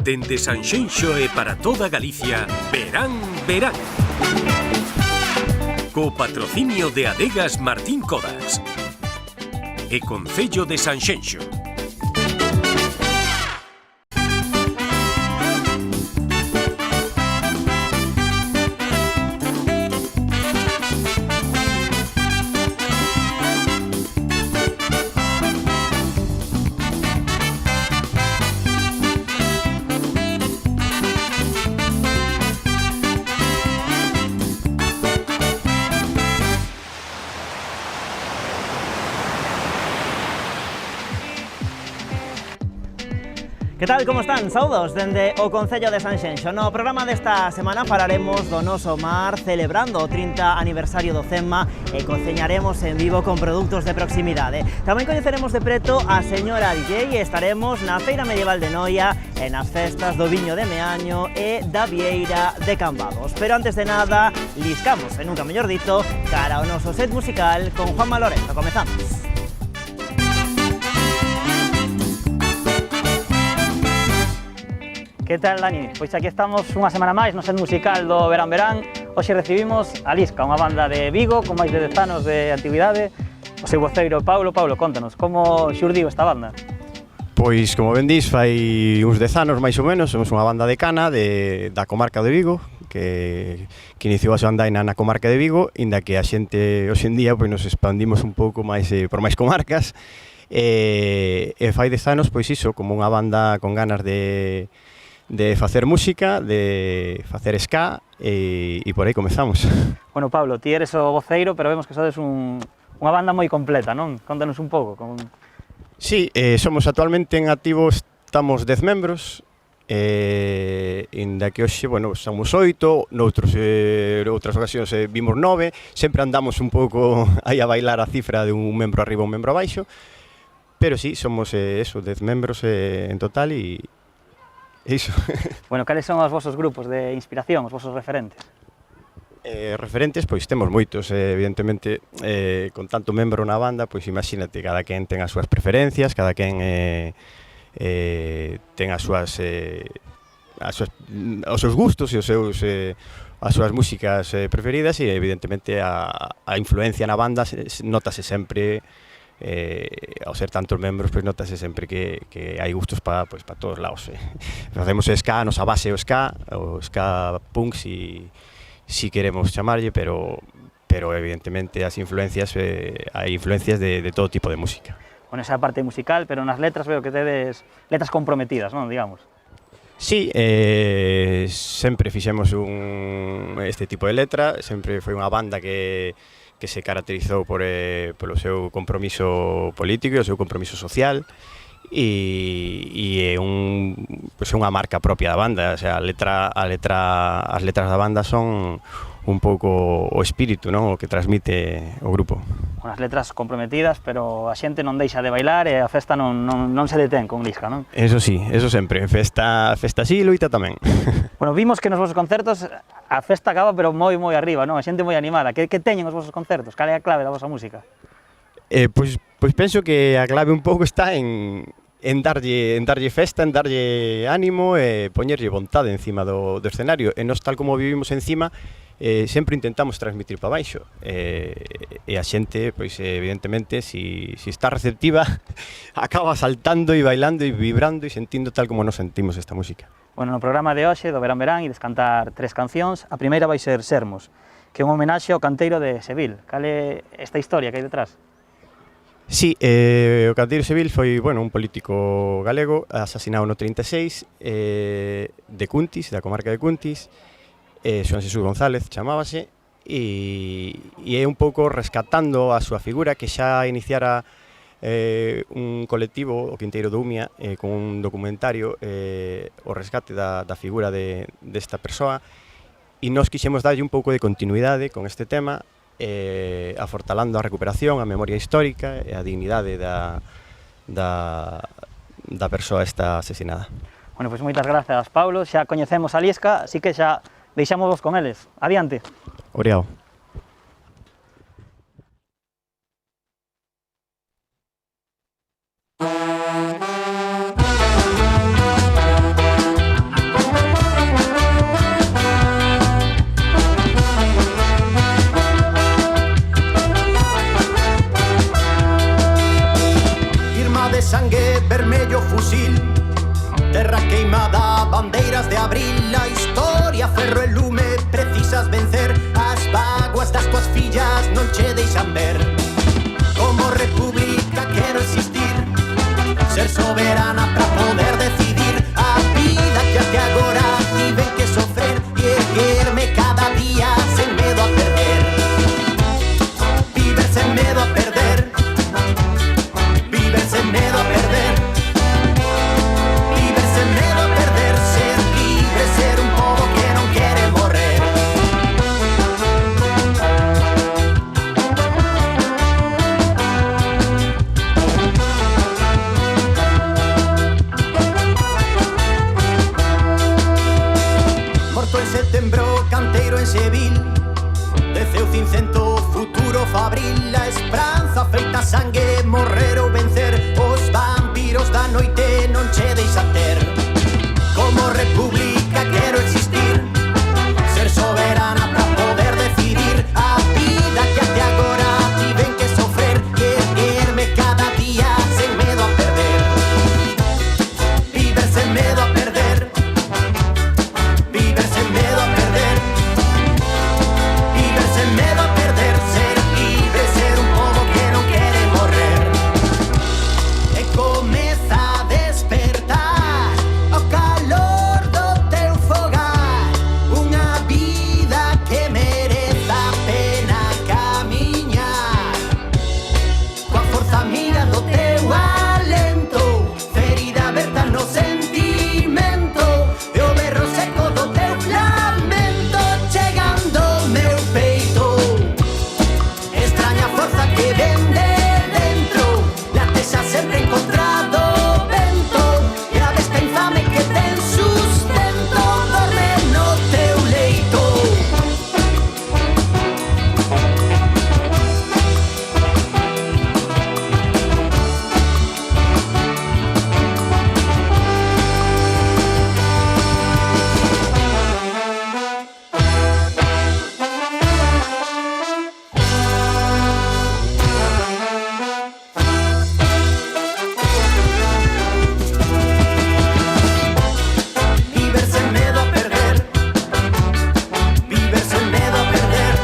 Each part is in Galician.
Dende Sanxenxo e para toda Galicia, Verán, Verán. Co patrocinio de Adegas Martín Codas e Concello de Sanxenxo. Que tal, como están? Saudos dende o Concello de Sanxenxo. No programa desta semana falaremos do noso mar celebrando o 30 aniversario do CEMMA e coceñaremos en vivo con produtos de proximidade. Tamén coñeceremos de preto a señora DJ e estaremos na Feira Medieval de Noia e nas festas do Viño de Meaño e da Vieira de Cambados. Pero antes de nada, liscamos, e nunca mellor dito, cara ao noso set musical con Juanma Lorenzo. Comezamos. Que tal, Dani? Pois aquí estamos unha semana máis no set musical do Verán Verán. Hoxe recibimos a Lisca, unha banda de Vigo con máis de 10 anos de actividade. O seu voceiro Paulo, contanos, como xurdiu esta banda? Pois, como ben dis, fai uns 10 anos máis ou menos. Somos unha banda de cana da comarca de Vigo que iniciou a súa andaina na comarca de Vigo, inda que a xente hoxe en día pois, nos expandimos un pouco máis por máis comarcas e fai 10 anos, pois iso, como unha banda con ganas de facer música, de facer ska e por aí comezamos. Bueno, Pablo, ti eres o voceiro, pero vemos que sodes unha banda moi completa, non? Contanos un pouco. Sí, somos actualmente en activo, estamos 10 membros, inda que hoxe, bueno, somos 8, noutras ocasións vimos 9, sempre andamos un pouco aí a bailar a cifra de un membro arriba e un membro abaixo, pero sí, somos 10 membros en total e iso. Bueno, cales son os vosos grupos de inspiración, os vosos referentes? Referentes, pois temos moitos, evidentemente, con tanto membro na banda, pois imagínate, cada quen ten as súas preferencias, cada quen ten as seus gustos e as súas músicas preferidas e evidentemente a influencia na banda notase sempre. Ao ser tantos membros, pois notase sempre que hai gustos para todos lados. Facemos ska, a nosa base o ska punk, si queremos chamarlle, pero evidentemente as influencias, hai influencias de todo tipo de música. Bueno, esa parte musical, pero nas letras veo que tedes letras comprometidas, non, digamos? Sí, sempre fixemos este tipo de letra, sempre foi unha banda que se caracterizou polo seu compromiso político e o seu compromiso social e é unha marca propia da banda, o sea, as letras da banda son un pouco o espírito, non? O que transmite o grupo. As letras comprometidas, pero a xente non deixa de bailar e a festa non se detén con Lisca, non? Eso sí, eso sempre, festa sí, loita tamén. Bueno, vimos que nos vosos concertos a festa acaba pero moi arriba, non? A xente moi animada. Que teñen os vosos concertos? Cal é a clave da vosa música? Pois penso que a clave un pouco está en darlle festa, en darlle ánimo e poñerlle vontade encima do escenario. E nós, tal como vivimos encima, sempre intentamos transmitir para baixo. E a xente, pois evidentemente, si está receptiva, acaba saltando e bailando e vibrando e sentindo tal como nos sentimos esta música. Bueno, no programa de hoxe, do Verán Verán, ides cantar 3 cancións. A primeira vai ser Sermos, que é un homenaxe ao canteiro de Seville. Cal é esta historia que hai detrás? Sí, o canteiro Seville foi, un político galego asasinado no 36 de Cuntis, da comarca de Cuntis, Xoán Xesús González chamábase, e é un pouco rescatando a súa figura que xa iniciara un colectivo, o Quinteiro do Umia, con un documentario, o rescate da figura desta persoa, e nós quixemos darlle un pouco de continuidade con este tema, afortalando a recuperación, a memoria histórica e a dignidade da persoa esta asesinada. Bueno, pois moitas grazas, Paulo, xa coñecemos a Lisca, así que xa deixámosvos con eles. Adiante. Obrigado. Terra queimada, bandeiras de abril, a historia, ferro e lume, precisas vencer. As vaguas das tuas fillas non che deixan ver. Como república quero existir, ser soberana pra poder decidir a vida que até agora tiven que sofrer e erguerme cada día sen medo a perder. Viver sen medo a perder. Viver sen medo a perder. Viver sen medo a perder. Ser libre, ser un pobo que non quere morrer. Morto en setembro, canteiro en Seville, deceu cincento, futuro fabril, a esperanza feita sangue, morrer ou vencer. Os vampiros da noite non che deixan ter. Como república quero existir, ser soberana pra poder decidir a vida que até agora tiven que sofrer e erguerme cada día sen medo a perder. Viver sen medo a perder. Viver sen medo a perder. Viver sen medo a perder. Ser libre, ser un pobo que non quere morrer. E comeza a despertar o calor do teu fogar. Unha vida que mereza a pena camiñar. Coa forza amiga do teu alento, ferida aberta no sentimento, e o berro seco do teu lamento chegando ao meu peito. Extraña forza que ven de dentro, latexa sempre en contra do vento, e a besta infame que ten sustento dorme no teu leito. Viver sen medo a perder. Viver sen medo a perder.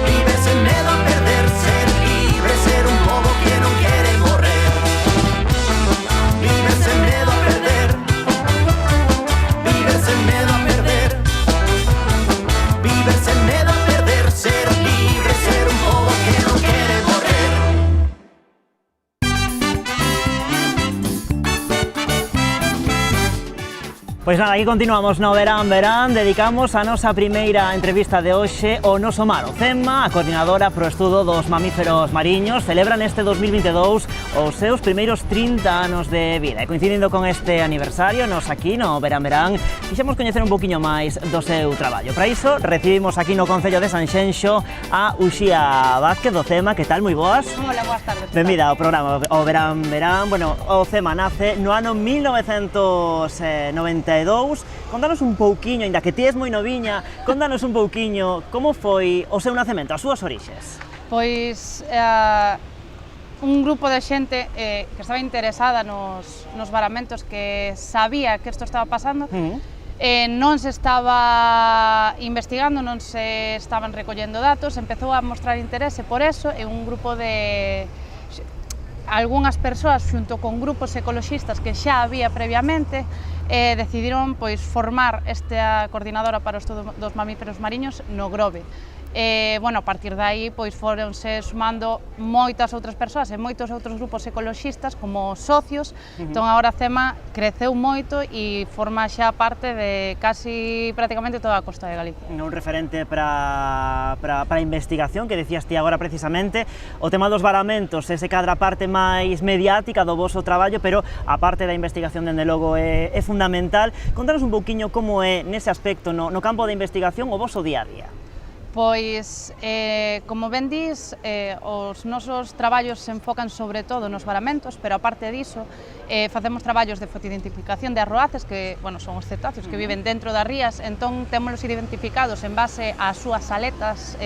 Viver sen medo a perder. Ser libre, ser un pobo que non quere morrer. Viver sen medo a perder. Viver sen medo a perder. Viver sen medo a perder. Ser libre, ser un pobo que non quere morrer. Pois nada, aquí continuamos no Verán Verán, dedicamos a nosa primeira entrevista de hoxe ao noso mar, o CEMMA, a coordinadora pro estudo dos mamíferos mariños, celebra neste 2022 os seus primeiros 30 anos de vida. E coincidindo con este aniversario, nos aquí no Verán Verán, quixemos coñecer un poquinho máis do seu traballo. Para iso, recibimos aquí no Concello de Sanxenxo a Uxía Vázquez do CEMMA. Que tal, moi boas? Hola, boas tardes. Benvida ao programa, o Verán Verán. Bueno, o CEMMA nace no ano 1992. Contanos un pouquiño, ainda que ti és moi noviña, contanos un pouquiño como foi o seu nacemento, as súas orixes. Pois un grupo de xente que estaba interesada nos varamentos, que sabía que isto estaba pasando, non se estaba investigando, non se estaban recollendo datos, empezou a mostrar interese por eso, e un grupo de algunhas persoas xunto con grupos ecoloxistas que xa había previamente decidiron pois formar esta coordinadora para o estudo dos mamíferos mariños no Grove. Bueno, a partir de aí pois foronse sumando moitas outras persoas e moitos outros grupos ecoloxistas como socios. Entón agora a CEMMA creceu moito e forma xa parte de casi prácticamente toda a costa de Galicia. Un referente para a investigación, que decías ti agora precisamente, o tema dos varamentos, ese cadra parte máis mediática do voso traballo, pero a parte da investigación, dende logo, é fundamental. Contanos un pouquiño como é nese aspecto, no campo da investigación, o voso día a día. Pois, como ben dís, os nosos traballos se enfocan sobre todo nos varamentos, pero aparte diso, facemos traballos de fotoidentificación de arroaces, que, bueno, son os cetáceos que viven dentro das rías, entón témolos identificados en base ás súas aletas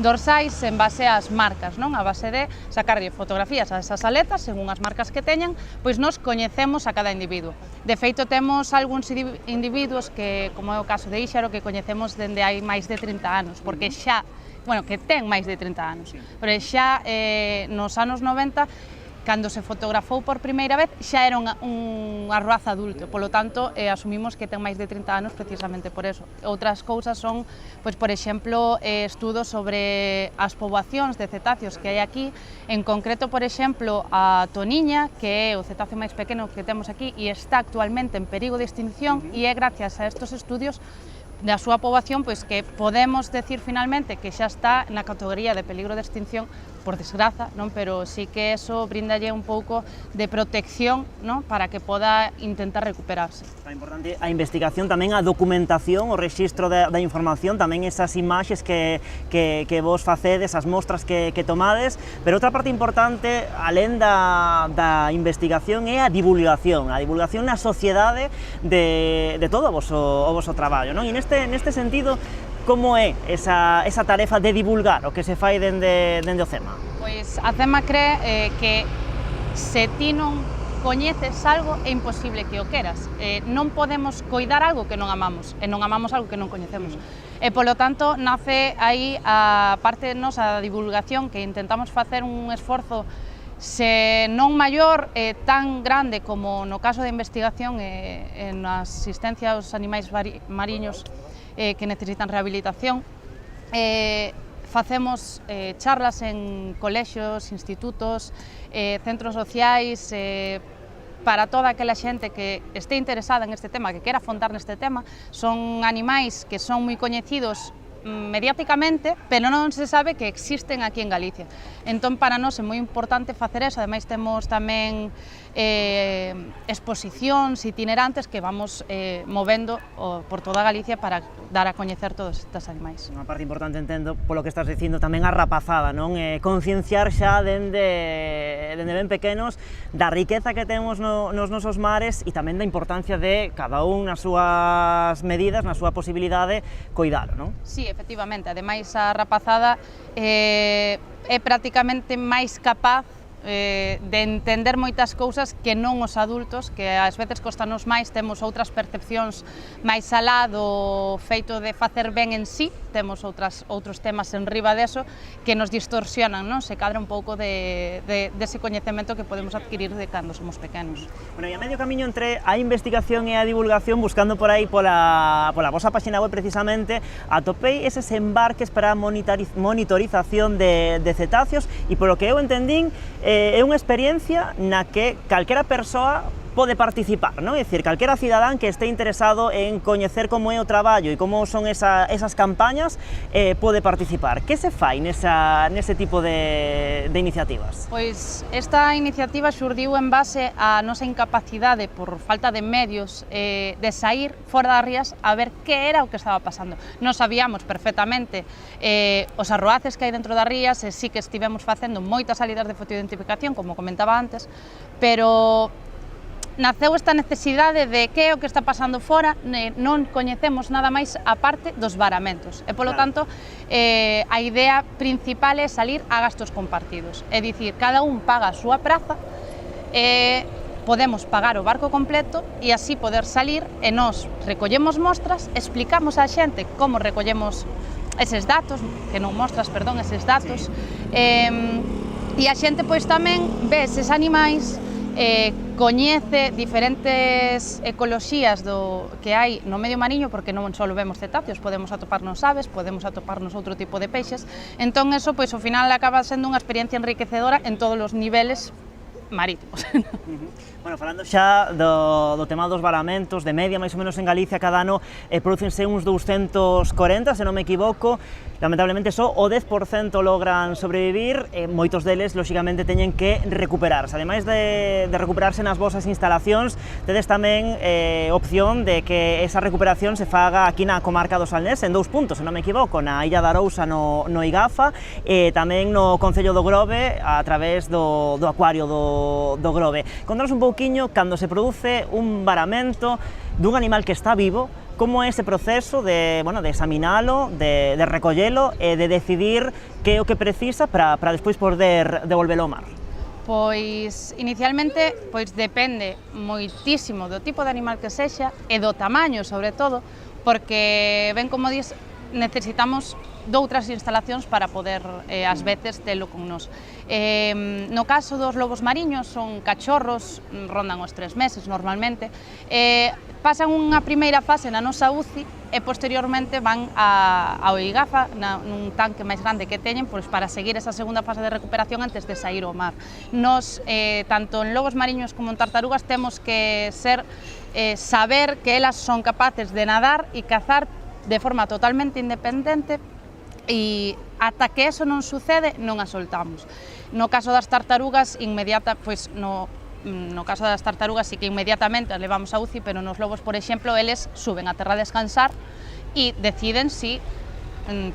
dorsais en base ás marcas, non? A base de sacarlle fotografías a esas aletas, según as marcas que teñan, pois nos coñecemos a cada individuo. De feito, temos algúns individuos que, como é o caso de Íxaro, que coñecemos dende hai máis de 30 anos, porque xa, bueno, que ten máis de 30 anos, pero xa nos anos 90, cando se fotografou por primeira vez, xa era unha raza adulto, polo tanto, asumimos que ten máis de 30 anos precisamente por eso. Outras cousas son, pois, por exemplo, estudos sobre as poboacións de cetáceos que hai aquí, en concreto, por exemplo, a toniña, que é o cetáceo máis pequeno que temos aquí e está actualmente en perigo de extinción, e é gracias a estos estudios da súa poboación, pois que podemos decir finalmente que xa está na categoría de peligro de extinción, por desgraza, non? Pero sí que eso brindalle un pouco de protección, non? Para que poda intentar recuperarse. É importante a investigación, tamén a documentación, o rexistro da información, tamén esas imaxes que vos facedes, as mostras que tomades, pero outra parte importante, alén da investigación, é a divulgación na sociedade de todo o voso traballo, non? E neste sentido, como é esa tarefa de divulgar o que se fai dende o CEMA? Pois a CEMA cree que se ti non coñeces algo é imposible que o queras. Non podemos coidar algo que non amamos e non amamos algo que non coñecemos. E polo tanto nace aí a parte nosa da divulgación, que intentamos facer un esforzo se non maior, tan grande como no caso de investigación en a asistencia aos animais mariños que necesitan rehabilitación. Facemos charlas en colexios, institutos, centros sociais, para toda aquela xente que este interesada en este tema, que quera afondar neste tema. Son animais que son moi coñecidos mediáticamente, pero non se sabe que existen aquí en Galicia. Entón, para nós é moi importante facer eso. Ademais, temos tamén exposicións itinerantes que vamos movendo por toda Galicia para dar a coñecer todos estes animais. Unha parte importante, entendo, polo que estás dicindo, tamén a rapazada, non? Concienciar xa dende ben pequenos da riqueza que temos nos nosos mares e tamén da importancia de cada un nas súas medidas, na súa posibilidade, coidalo, non? Sí, efectivamente. Ademais, a rapazada é prácticamente máis capaz de entender moitas cousas que non os adultos, que ás veces costanos máis, temos outras percepcións máis alá do feito de facer ben en sí, temos outros temas en riba deso que nos distorsionan, non? Se cadra un pouco dese coñecemento que podemos adquirir de cando somos pequenos. Bueno, e a medio camiño entre a investigación e a divulgación, buscando por aí pola vosa página web precisamente, atopei eses embarques para a monitorización de cetáceos, e polo que eu entendín, é unha experiencia na que calquera persoa pode participar, non? É dicir, calquera cidadán que este interesado en coñecer como é o traballo e como son esas campañas pode participar. Que se fai nese tipo de iniciativas? Pois esta iniciativa xurdiu en base á nosa incapacidade por falta de medios de sair fora das rías a ver que era o que estaba pasando. Nos sabíamos perfectamente os arroaces que hai dentro das rías, e sí que estivemos facendo moitas salidas de fotoidentificación, como comentaba antes, pero naceu esta necesidade de que é o que está pasando fora, non coñecemos nada máis aparte dos varamentos, e polo tanto a idea principal é salir a gastos compartidos, é dicir, cada un paga a súa praza, podemos pagar o barco completo e así poder salir, e nós recollemos mostras, explicamos á xente como recollemos eses datos, eses datos, e a xente pois tamén ve eses animais, coñece diferentes ecoloxías que hai no medio mariño, porque non só vemos cetáceos, podemos atoparnos aves, podemos atoparnos outro tipo de peixes. Entón, eso, pois, ao final acaba sendo unha experiencia enriquecedora en todos os niveles marítimos. Bueno, falando xa do tema dos varamentos, de media, máis ou menos en Galicia, cada ano prodúcense uns 240, se non me equivoco. Lamentablemente só o 10% logran sobrevivir, moitos deles, lóxicamente, teñen que recuperarse. Ademais de recuperarse nas vosas instalacións, tedes tamén opción de que esa recuperación se faga aquí na comarca do Salnés, en 2 puntos, se non me equivoco, na Illa da Arousa, no Igafa, e tamén no Concello do Grove, a través do acuario do Grove. Contanos un pouquiño cando se produce un varamento dun animal que está vivo, como é ese proceso de, bueno, de examinalo, de recollelo e de decidir que é o que precisa para despois poder devolvelo ao mar? Pois, inicialmente, pois depende moitísimo do tipo de animal que sexa e do tamaño, sobre todo, porque, ben como dis, necesitamos doutras instalacións para poder, ás veces, telo con nós. No caso dos lobos mariños, son cachorros, rondan os 3 meses normalmente, pasan unha primeira fase na nosa UCI e posteriormente van ao IGAFA, nun tanque máis grande que teñen, pois, para seguir esa segunda fase de recuperación antes de sair ao mar. Nos, tanto en lobos mariños como en tartarugas, temos que saber que elas son capaces de nadar e cazar de forma totalmente independente, e ata que eso non sucede, non a soltamos. No caso das tartarugas, no caso das tartarugas sí que inmediatamente as levamos a UCI, pero nos lobos, por exemplo, eles suben a terra a descansar e deciden si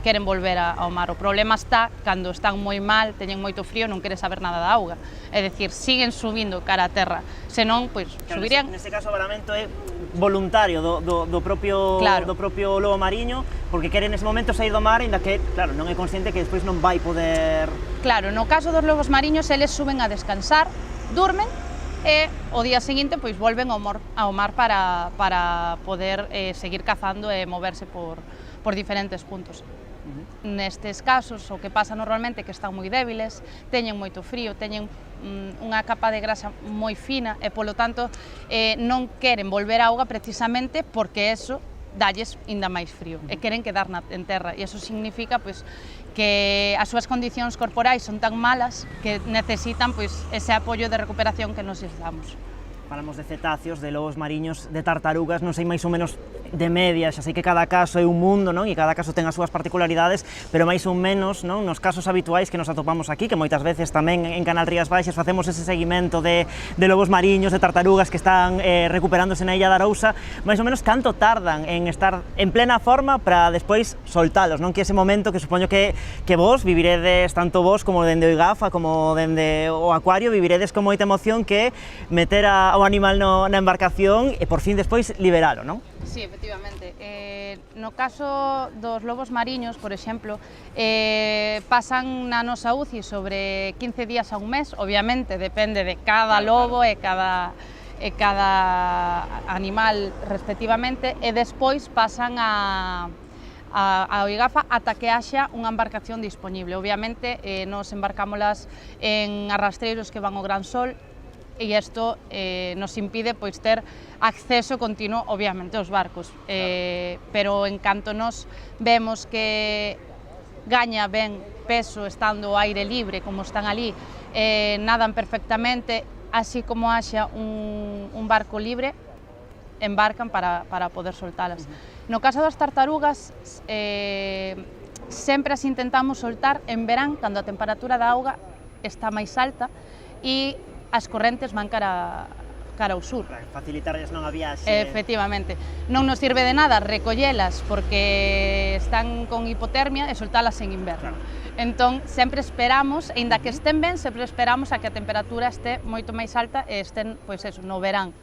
queren volver ao mar. O problema está cando están moi mal, teñen moito frío, non queren saber nada da auga. É dicir, siguen subindo cara a terra, senón, pois, subirían... Neste caso, o varamento é voluntario do propio lobo mariño, porque quere nese momento sair do mar, ainda que, claro, non é consciente que despois non vai poder... Claro, no caso dos lobos mariños, eles suben a descansar, durmen, e o día seguinte pois volven ao mar para poder seguir cazando e moverse por diferentes puntos. Nestes casos, o que pasa normalmente é que están moi débiles, teñen moito frío, teñen unha capa de grasa moi fina e, polo tanto, non queren volver á auga precisamente porque eso dalles ainda máis frío e queren quedar en terra, e eso significa pois, que as súas condicións corporais son tan malas que necesitan pois, ese apoio de recuperación que nos damos. Falamos de cetáceos, de lobos mariños, de tartarugas, non sei máis ou menos de media, xa sei que cada caso é un mundo, non? E cada caso ten as súas particularidades, pero máis ou menos, non? Nos casos habituais que nos atopamos aquí, que moitas veces tamén en Canal Rías Baixas facemos ese seguimento de lobos mariños, de tartarugas que están recuperándose na Illa da Arousa, máis ou menos canto tardan en estar en plena forma para despois soltalos, non? Que ese momento que supoño que vos viviredes, tanto vos como dende o IGAFA, como dende o acuario, viviredes con moita emoción que meter ao animal na embarcación e por fin despois liberalo, non? Sí, efectivamente. No caso dos lobos mariños, por exemplo, pasan na nosa UCI sobre 15 días a un mes, obviamente depende de cada lobo e cada animal respectivamente, e despois pasan ao IGAFA ata que haxa unha embarcación disponible. Obviamente, nos embarcámolas en arrastreiros que van ao Gran Sol, e isto nos impide pois, ter acceso continuo, obviamente, aos barcos. Pero en canto nos vemos que gaña ben peso estando ao aire libre, como están ali, nadan perfectamente, así como haxa un barco libre, embarcan para poder soltalas. No caso das tartarugas, sempre as intentamos soltar en verán, cando a temperatura da auga está máis alta e as correntes van cara ao sur. Para facilitarles non a viaxe. Efectivamente. Non nos sirve de nada recollelas porque están con hipotermia e soltalas en inverno. Claro. Entón, sempre esperamos, aínda que estén ben, sempre esperamos a que a temperatura este moito máis alta e estén, pois eso, no verán.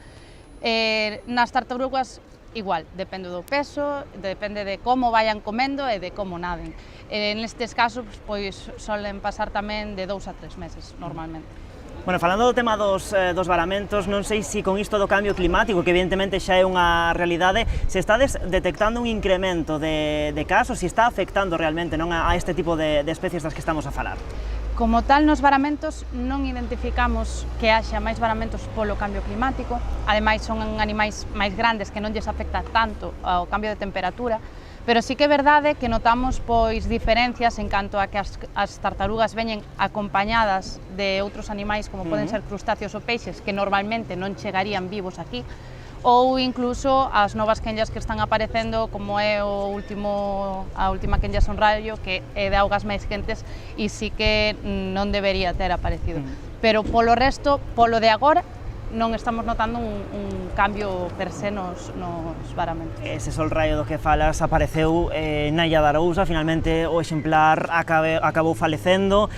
Nas tartarugas, igual, depende do peso, depende de como vayan comendo e de como naden. Nestes casos, pois, solen pasar tamén de 2 a 3 meses, normalmente. Bueno, falando do tema dos varamentos, non sei se con isto do cambio climático, que evidentemente xa é unha realidade, se estades detectando un incremento de casos, se está afectando realmente non a este tipo de especies das que estamos a falar. Como tal, nos varamentos non identificamos que haxa máis varamentos polo cambio climático, ademais son animais máis grandes que non lles afecta tanto ao cambio de temperatura, pero sí que é verdade que notamos pois diferencias en canto a que as tartarugas veñen acompañadas de outros animais como poden ser crustáceos ou peixes que normalmente non chegarían vivos aquí, ou incluso as novas quenllas que están aparecendo como é a última quenlla sonraio, que é de augas máis quentes e sí que non debería ter aparecido. Pero polo resto, polo de agora, non estamos notando un cambio per se nos varamentos. Ese sol raio do que falas apareceu na Illa da Arousa, finalmente o exemplar acabou falecendo.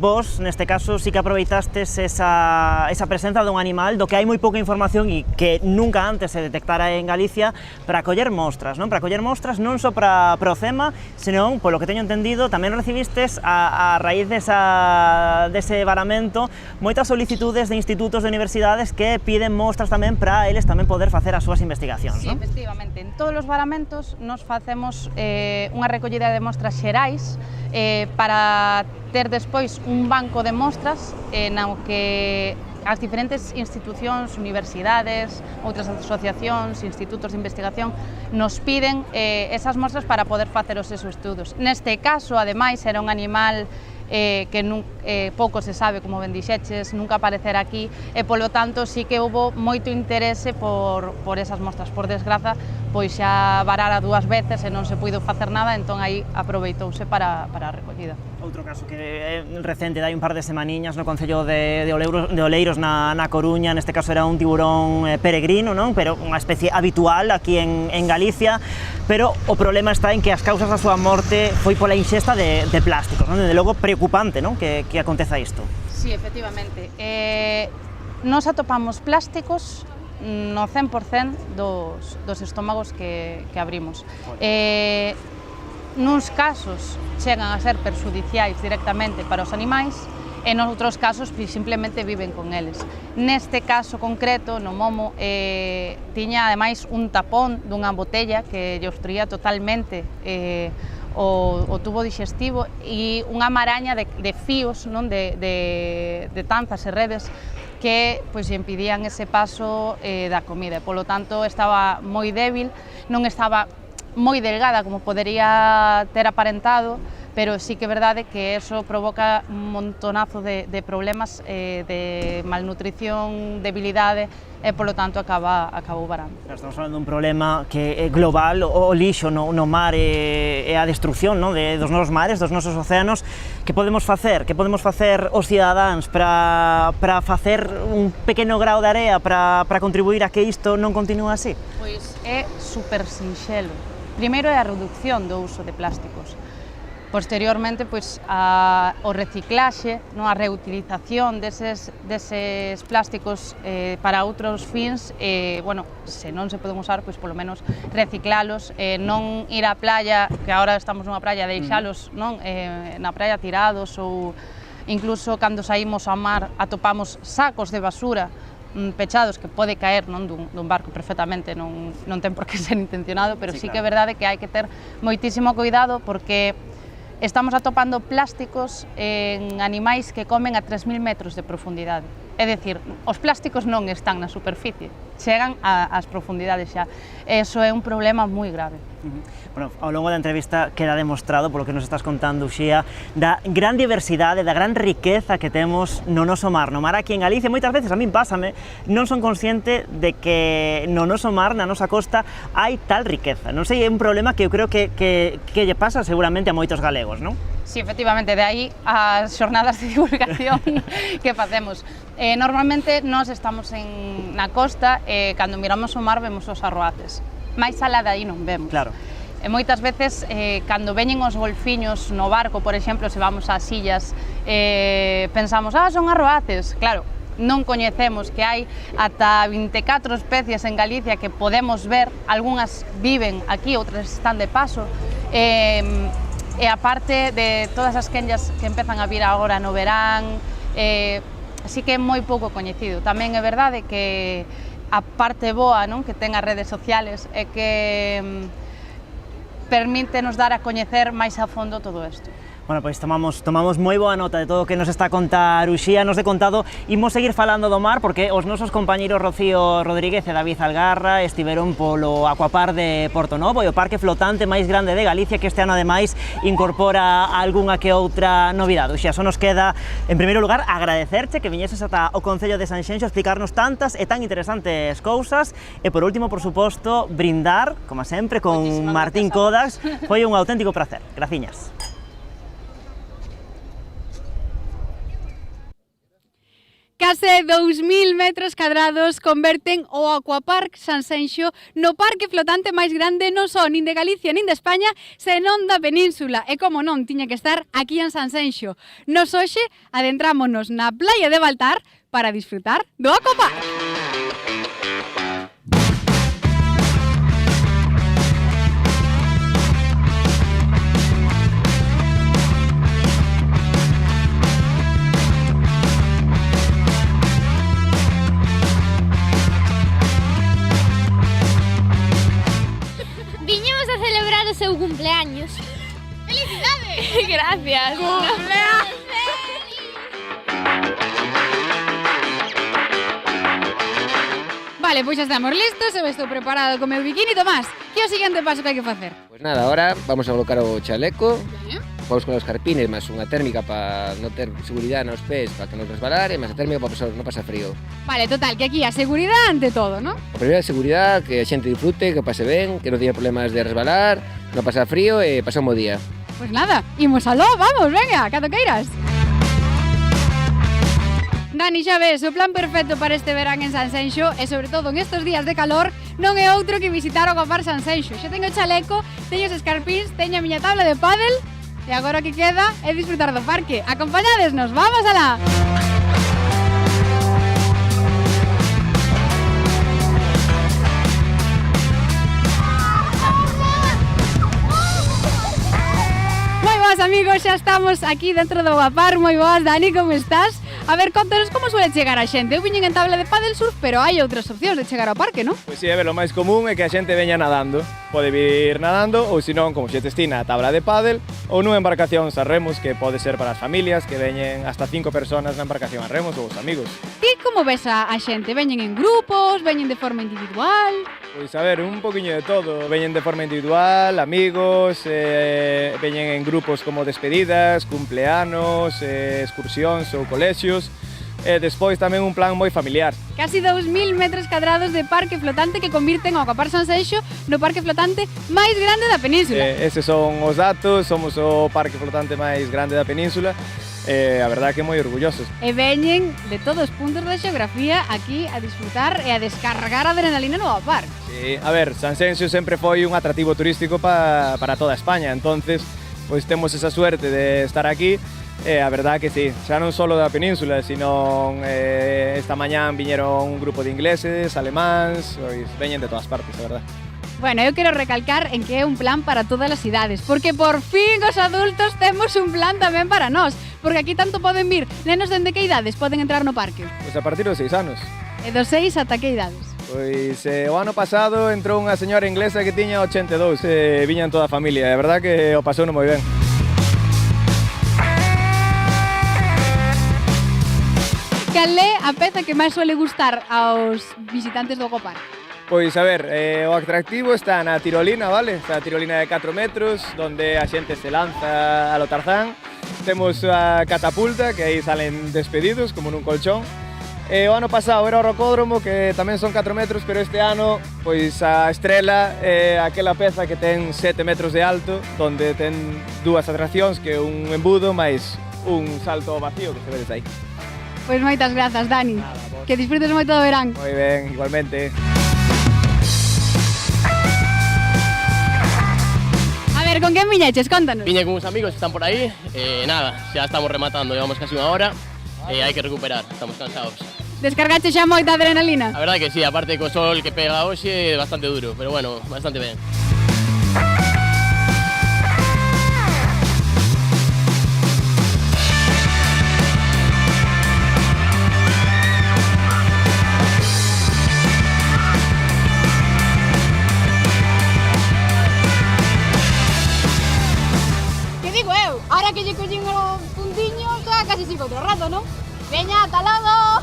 Vos, neste caso, sí que aproveitastes esa presenza dun animal do que hai moi pouca información e que nunca antes se detectara en Galicia para coller mostras, non? Para coller mostras non só para o CEMA, senón, polo que teño entendido, tamén recibistes a raíz dese varamento moitas solicitudes de institutos de universidades que piden mostras tamén para eles tamén poder facer as súas investigacións, Sí, non? efectivamente. En todos os varamentos nos facemos unha recollida de mostras xerais para ter despois un banco de mostras no que as diferentes institucións, universidades, outras asociacións, institutos de investigación nos piden esas mostras para poder facer os seus estudos. Neste caso, ademais, era un animal que pouco se sabe, como ben dixeches, nunca aparecer aquí e polo tanto sí que houve moito interese por esas mostras. Por desgraza, pois xa varara 2 veces e non se puido facer nada, entón aí aproveitouse para a recollida. Outro caso que é recente, dai un par de semaniñas no Concello de Oleiros na Coruña, neste caso era un tiburón peregrino, non? Pero unha especie habitual aquí en Galicia, pero o problema está en que as causas da súa morte foi pola inxesta de plásticos, non? Desde logo preocupante, non? Que aconteza isto. Sí, efectivamente. Nos atopamos plásticos no 100% dos estómagos que abrimos. Nuns casos chegan a ser perxudiciais directamente para os animais e noutros casos simplemente viven con eles. Neste caso concreto, no momo, tiña ademais un tapón dunha botella que lle obstruía totalmente o tubo digestivo e unha maraña de fíos, non, de tanzas e redes que pois impidían ese paso da comida. Polo tanto, estaba moi débil, non estaba moi delgada como podería ter aparentado, pero sí que é verdade que eso provoca un montonazo de problemas de malnutrición, debilidade e polo tanto acabou varando. Estamos falando dun problema que é global, o lixo no mar e a destrucción, non, dos nosos mares, dos nosos océanos. Que podemos facer? Que podemos facer os cidadáns para facer un pequeno grao de area para contribuir a que isto non continúe así? Pois é super sinxelo. Primeiro é a reducción do uso de plásticos. Posteriormente, pois, o reciclaxe, a reutilización deses plásticos para outros fins, bueno, se non se poden usar, pois polo menos reciclalos, non ir á playa, que agora estamos nunha playa, deixalos na playa tirados, ou incluso cando saímos ao mar atopamos sacos de basura pechados que pode caer dun barco perfectamente, non ten por que ser intencionado, pero sí que é verdade que hai que ter moitísimo cuidado porque estamos atopando plásticos en animais que comen a 3.000 metros de profundidade. É dicir, os plásticos non están na superficie, chegan ás profundidades xa. Eso é un problema moi grave. Bueno, ao longo da entrevista queda demostrado, polo que nos estás contando, Uxía, da gran diversidade, da gran riqueza que temos no noso mar. No mar aquí en Galicia, moitas veces, a min pásame, non son consciente de que no noso mar, na nosa costa, hai tal riqueza. Non sei, é un problema que eu creo que lle pasa seguramente a moitos galegos, non? Sí, efectivamente, de aí as xornadas de divulgación que facemos. Normalmente nós estamos na costa e cando miramos o mar vemos os arroaces. Mais alá de aí non vemos. Claro. E moitas veces, cando veñen os golfiños no barco, por exemplo, se vamos ás illas, pensamos, son arroaces. Claro, non coñecemos que hai ata 24 especies en Galicia que podemos ver, algunhas viven aquí, outras están de paso, e aparte de todas as quenllas que empezan a vir agora no verán, así que é moi pouco coñecido. Tamén é verdade que a parte boa, non, que ten as redes sociales é que permítenos dar a coñecer máis a fondo todo isto. Bueno, pois tomamos moi boa nota de todo o que nos está a contar Uxía. Nos de contado, imos seguir falando do mar porque os nosos compañeiros Rocío Rodríguez e David Algarra estiveron polo Aquapar de Portonovo e o parque flotante máis grande de Galicia, que este ano ademais incorpora algunha que outra novidade. Uxía, só nos queda, en primeiro lugar, agradecerche que viñeses ata o Concello de Sanxenxo a explicarnos tantas e tan interesantes cousas e, por último, por suposto, brindar, como sempre, con Martín Codax. Foi un auténtico placer. Graciñas. Case 2000 metros cadrados converten o Aquapark Sanxenxo no parque flotante máis grande non só nin de Galicia nin de España, senón da península. E como non, tiña que estar aquí en Sanxenxo. Nos hoxe adentrámonos na playa de Baltar para disfrutar do Aquapark. Viñemos a celebrar o seu cumpleaños. ¡Felicidades! Gracias. Vale, pois xa estamos listos, eu estou preparado co meu bikini. Tomás, que é o seguinte paso que hai que facer? Pues nada, ahora vamos a colocar o chaleco, vamos con os carpines, máis unha térmica para non ter seguridade nos pés, para que non resbalar, e máis a térmica para non pasar frío. Vale, total, que aquí a seguridade ante todo, ¿no? A primeira seguridade, que a xente disfrute, que pase ben, que non teña problemas de resbalar, non pasar frío e pasar un bo día. Pois nada, imos aló, vamos, venga, cando queiras. Dani, xa ves, o plan perfecto para este verán en Sanxenxo e sobre todo en estes días de calor non é outro que visitar o Aquapark Sanxenxo. Xa teño o chaleco, teño os escarpins, teño a miña tabla de pádel e agora o que queda é disfrutar do parque. Acompañadesnos, vamos alá! Moi boas amigos, xa estamos aquí dentro do Aquapark. Moi boas, Dani, como estás? A ver, contanos como suele chegar a xente. Eu viñen en tabla de pádel surf, pero hai outras opcións de chegar ao parque, non? Pois si, a ver, o máis común é que a xente veña nadando. Pode vir nadando ou senón, como xe destina a tabla de pádel ou nunha embarcación a remos, que pode ser para as familias que veñen hasta 5 personas na embarcación a remos ou os amigos. Ti como ves a xente? Veñen en grupos, veñen de forma individual? Pois a ver, un poquinho de todo. Veñen de forma individual, amigos, veñen en grupos como despedidas, cumpleanos, excursións ou colexios. E despois tamén un plan moi familiar. Casi 2000 metros cadrados de parque flotante que convirten o Aquapark Sanxenxo no parque flotante máis grande da península. Eses son os datos, somos o parque flotante máis grande da península. A verdade que moi orgullosos. E veñen de todos os puntos da xeografía aquí a disfrutar e a descargar adrenalina no Aquapark. Sí, a ver, Sanxenxo sempre foi un atractivo turístico para toda España, entonces pois temos esa suerte de estar aquí. A verdade que sí, xa non só da península, sino esta mañán viñeron un grupo de ingleses, alemáns, pois veñen de todas partes, a verdade. Bueno, eu quero recalcar en que é un plan para todas as idades, porque por fin os adultos temos un plan tamén para nós, porque aquí tanto poden vir nenos dende que idades poden entrar no parque? Pois a partir dos 6 anos. E dos 6 ata que idades? Pois o ano pasado entrou unha señora inglesa que tiña 82, viñan toda a familia, a verdade que o pasou non moi ben. Cal é a peza que máis suele gustar aos visitantes do Aquapark? Pois a ver, o atractivo está na tirolina, vale? Está a tirolina de 4 metros, donde a xente se lanza a lo Tarzán. Temos a catapulta, que aí salen despedidos, como nun colchón. O ano pasado era o rocódromo, que tamén son 4 metros, pero este ano, pois a estrela é aquela peza que ten 7 metros de alto, donde ten dúas atraccións, que é un embudo, máis un salto ao vacío, que se vedes aí. Pois moitas grazas, Dani. Que disfrutes moito do verán. Moi ben, igualmente. A ver, con quen viñeches? Contanos. Viñe con uns amigos que están por aí. Nada, xa estamos rematando, llevamos casi unha hora. Hai que recuperar, estamos cansados. Descargaste xa moita adrenalina? A verdade que sí, aparte co sol que pega hoxe é bastante duro, pero bueno, bastante ben. Ahora que lle collín o puntiño, xa casi sigo outro rato, non? Veña, ata logo!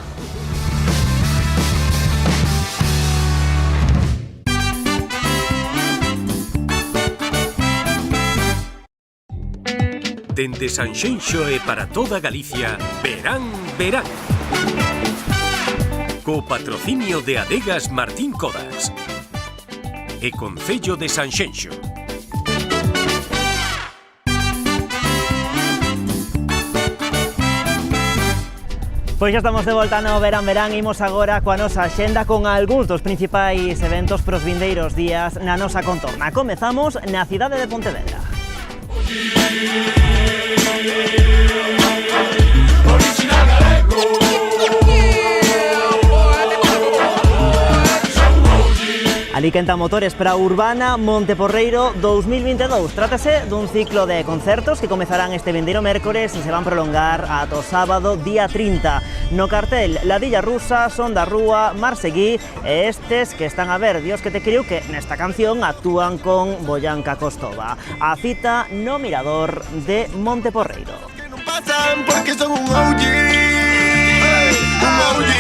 Dende Sanxenxo e para toda Galicia, Verán, Verán. Co patrocinio de Adegas Martín Codas e Concello de Sanxenxo. Pois xa estamos de volta no Verán Verán, imos agora coa nosa axenda con algúns dos principais eventos pros vindeiros días na nosa contorna. Comezamos na cidade de Pontevedra. Original galego. Ali quenta motores para Urbana Monteporreiro 2022. Trátase dun ciclo de concertos que comezarán este vindeiro mércores e se van prolongar ata o sábado día 30. No cartel, Ladilla Rusa, Son da Rúa, Marseguí e estes que están a ver Dios que te criou, que nesta canción actúan con Boyanca Costova. A cita no Mirador de Monteporreiro. Non pasan porque son un OG. Un OG.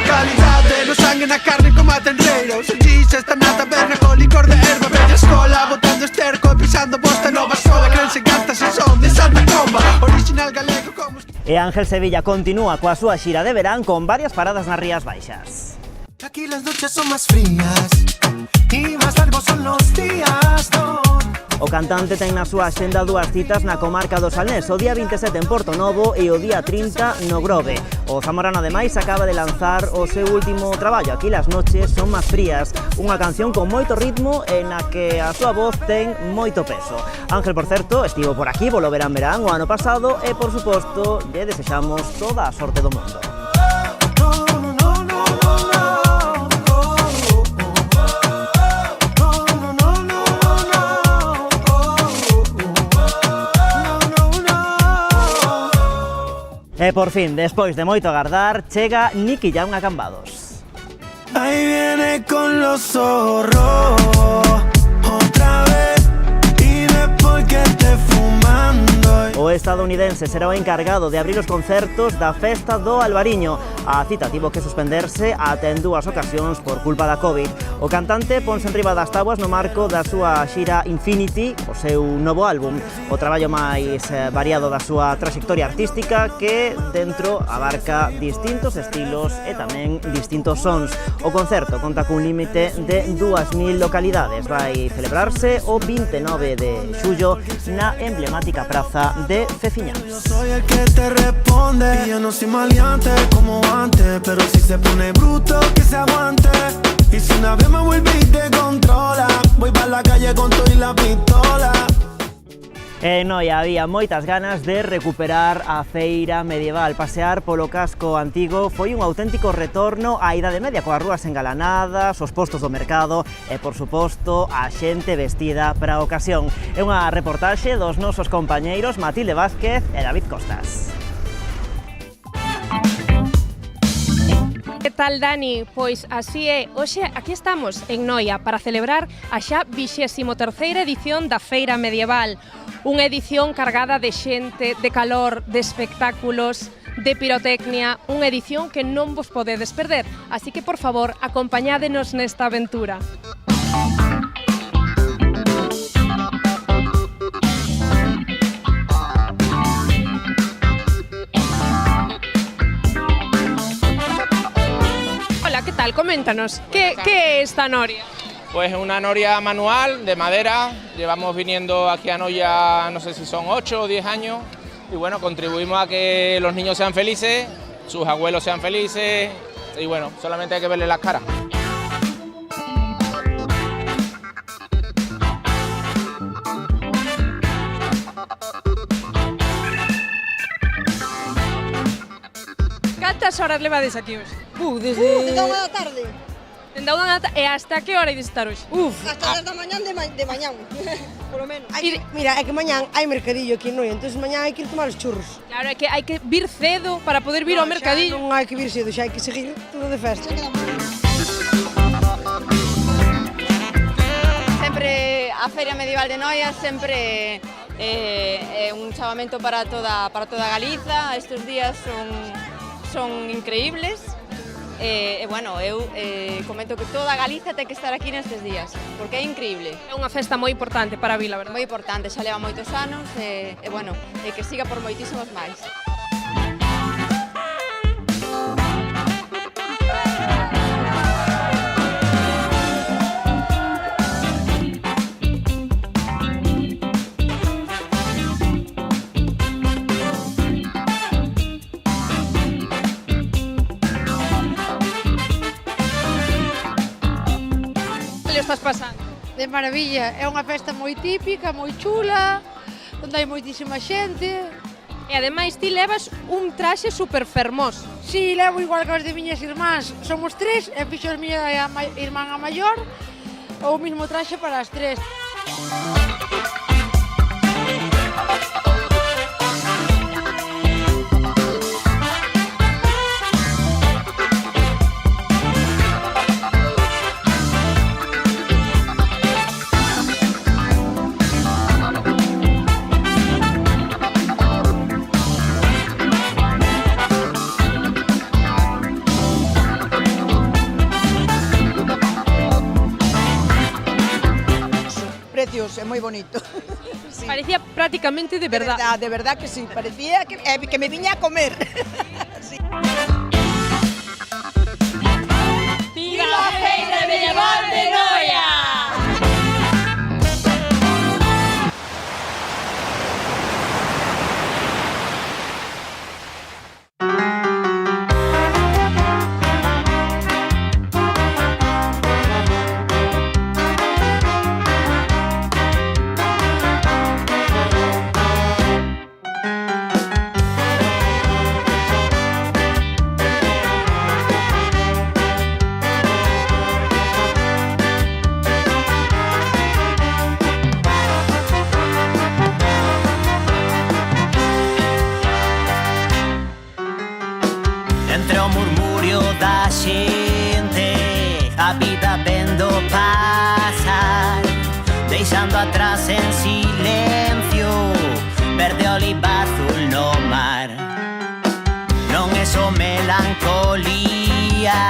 Calidade no sangue na carne como a tenreiro. Se dice esta nata berna con licor de erva. Bella escola, botando esterco e pisando bosta nova sola. Crense cantas e son de Santa Comba. Original galego como... E Ángel Sevilla continúa coa súa xira de verán con varias paradas nas Rías Baixas. Aquí las noches son más frías y más largos son los días, no. O cantante ten na súa axenda dúas citas na comarca do Salnés, o día 27 en Porto Novo e o día 30 no Grove. O zamorano ademais acaba de lanzar o seu último traballo, Aquí las noches son más frías, unha canción con moito ritmo e na que a súa voz ten moito peso. Ángel, por certo, estivo por aquí, polo Verán Verán o ano pasado e, por suposto, lle desexamos toda a sorte do mundo. E por fin, despois de moito agardar, chega Nicky Jam a Cambados. Ahí viene con los zorros otra vez y después que esté fumando. O estadounidense será o encargado de abrir os concertos da Festa do Albariño. A cita tivo que suspenderse ata en dúas ocasións por culpa da Covid. O cantante ponse enriba das táboas no marco da súa xira Infinity, o seu novo álbum, o traballo máis variado da súa traxectoria artística que dentro abarca distintos estilos e tamén distintos sons. O concerto conta cun límite de 2.000 localidades. Vai celebrarse o 29 de xullo na emblemática praza de Feciñáns. Yo soy el que te responde y yo no soy maleante como antes, pero si se pone bruto que se aguante. Y si una vez me vuelve y te controla, voy para la calle con todo y la pistola. E Noia había moitas ganas de recuperar a feira medieval. Pasear polo casco antigo foi un auténtico retorno á Idade Media, coas rúas engalanadas, os postos do mercado e, por suposto, a xente vestida para a ocasión. É unha reportaxe dos nosos compañeiros Matilde Vázquez e David Costas. Que tal, Dani? Pois así é, hoxe aquí estamos en Noia para celebrar a xa 23ª edición da Feira Medieval. Unha edición cargada de xente, de calor, de espectáculos, de pirotecnia, unha edición que non vos podedes perder. Así que, por favor, acompañádenos nesta aventura. Hola, que tal? Coméntanos, que é esta noria? Pues una noria manual de madera, llevamos viniendo aquí a Noia, no sé si son 8 o 10 años, y bueno, contribuimos a que los niños sean felices, sus abuelos sean felices, y bueno, solamente hay que verle las caras. Cantas horas levades aquí hoxe? Desde a 1 da tarde. Dende a 1 da tarde, e hasta que hora ides estar hoxe? Hasta 10 da mañán de mañán, polo menos. Mira, é que mañán hai mercadillo aquí en Noia, entón mañán hai que ir tomar os churros. Claro, é que hai que vir cedo para poder vir ao mercadillo. Non hai que vir cedo, xa hai que seguir todo de festa. Sempre a Feria Medieval de Noia sempre é un chamamento para toda Galiza. Estes días son increíbles. Bueno, eu comento que toda Galiza ten que estar aquí nestes días, porque é increíble. É unha festa moi importante para a vila, verdad? Moi importante, xa leva moitos anos e bueno, que siga por moitísimos máis. estás pasando? De maravilla, é unha festa moi típica, moi chula, onde hai moitísima xente. E ademais ti levas un traxe super fermoso. Si, levo igual que as de miñas irmás. Somos tres, e fixo a miña irmán a maior, o mismo traxe para as tres. Precios, é moi bonito. Sí. Parecía prácticamente de verdad. De verdad que sí, parecía que me viña a comer. Sí. ¡Viva a Feira Medieval de Noia! Entre o murmurio da xente, a vida vendo pasar, deixando atrás en silencio verde oliva azul no mar. Non é só melancolía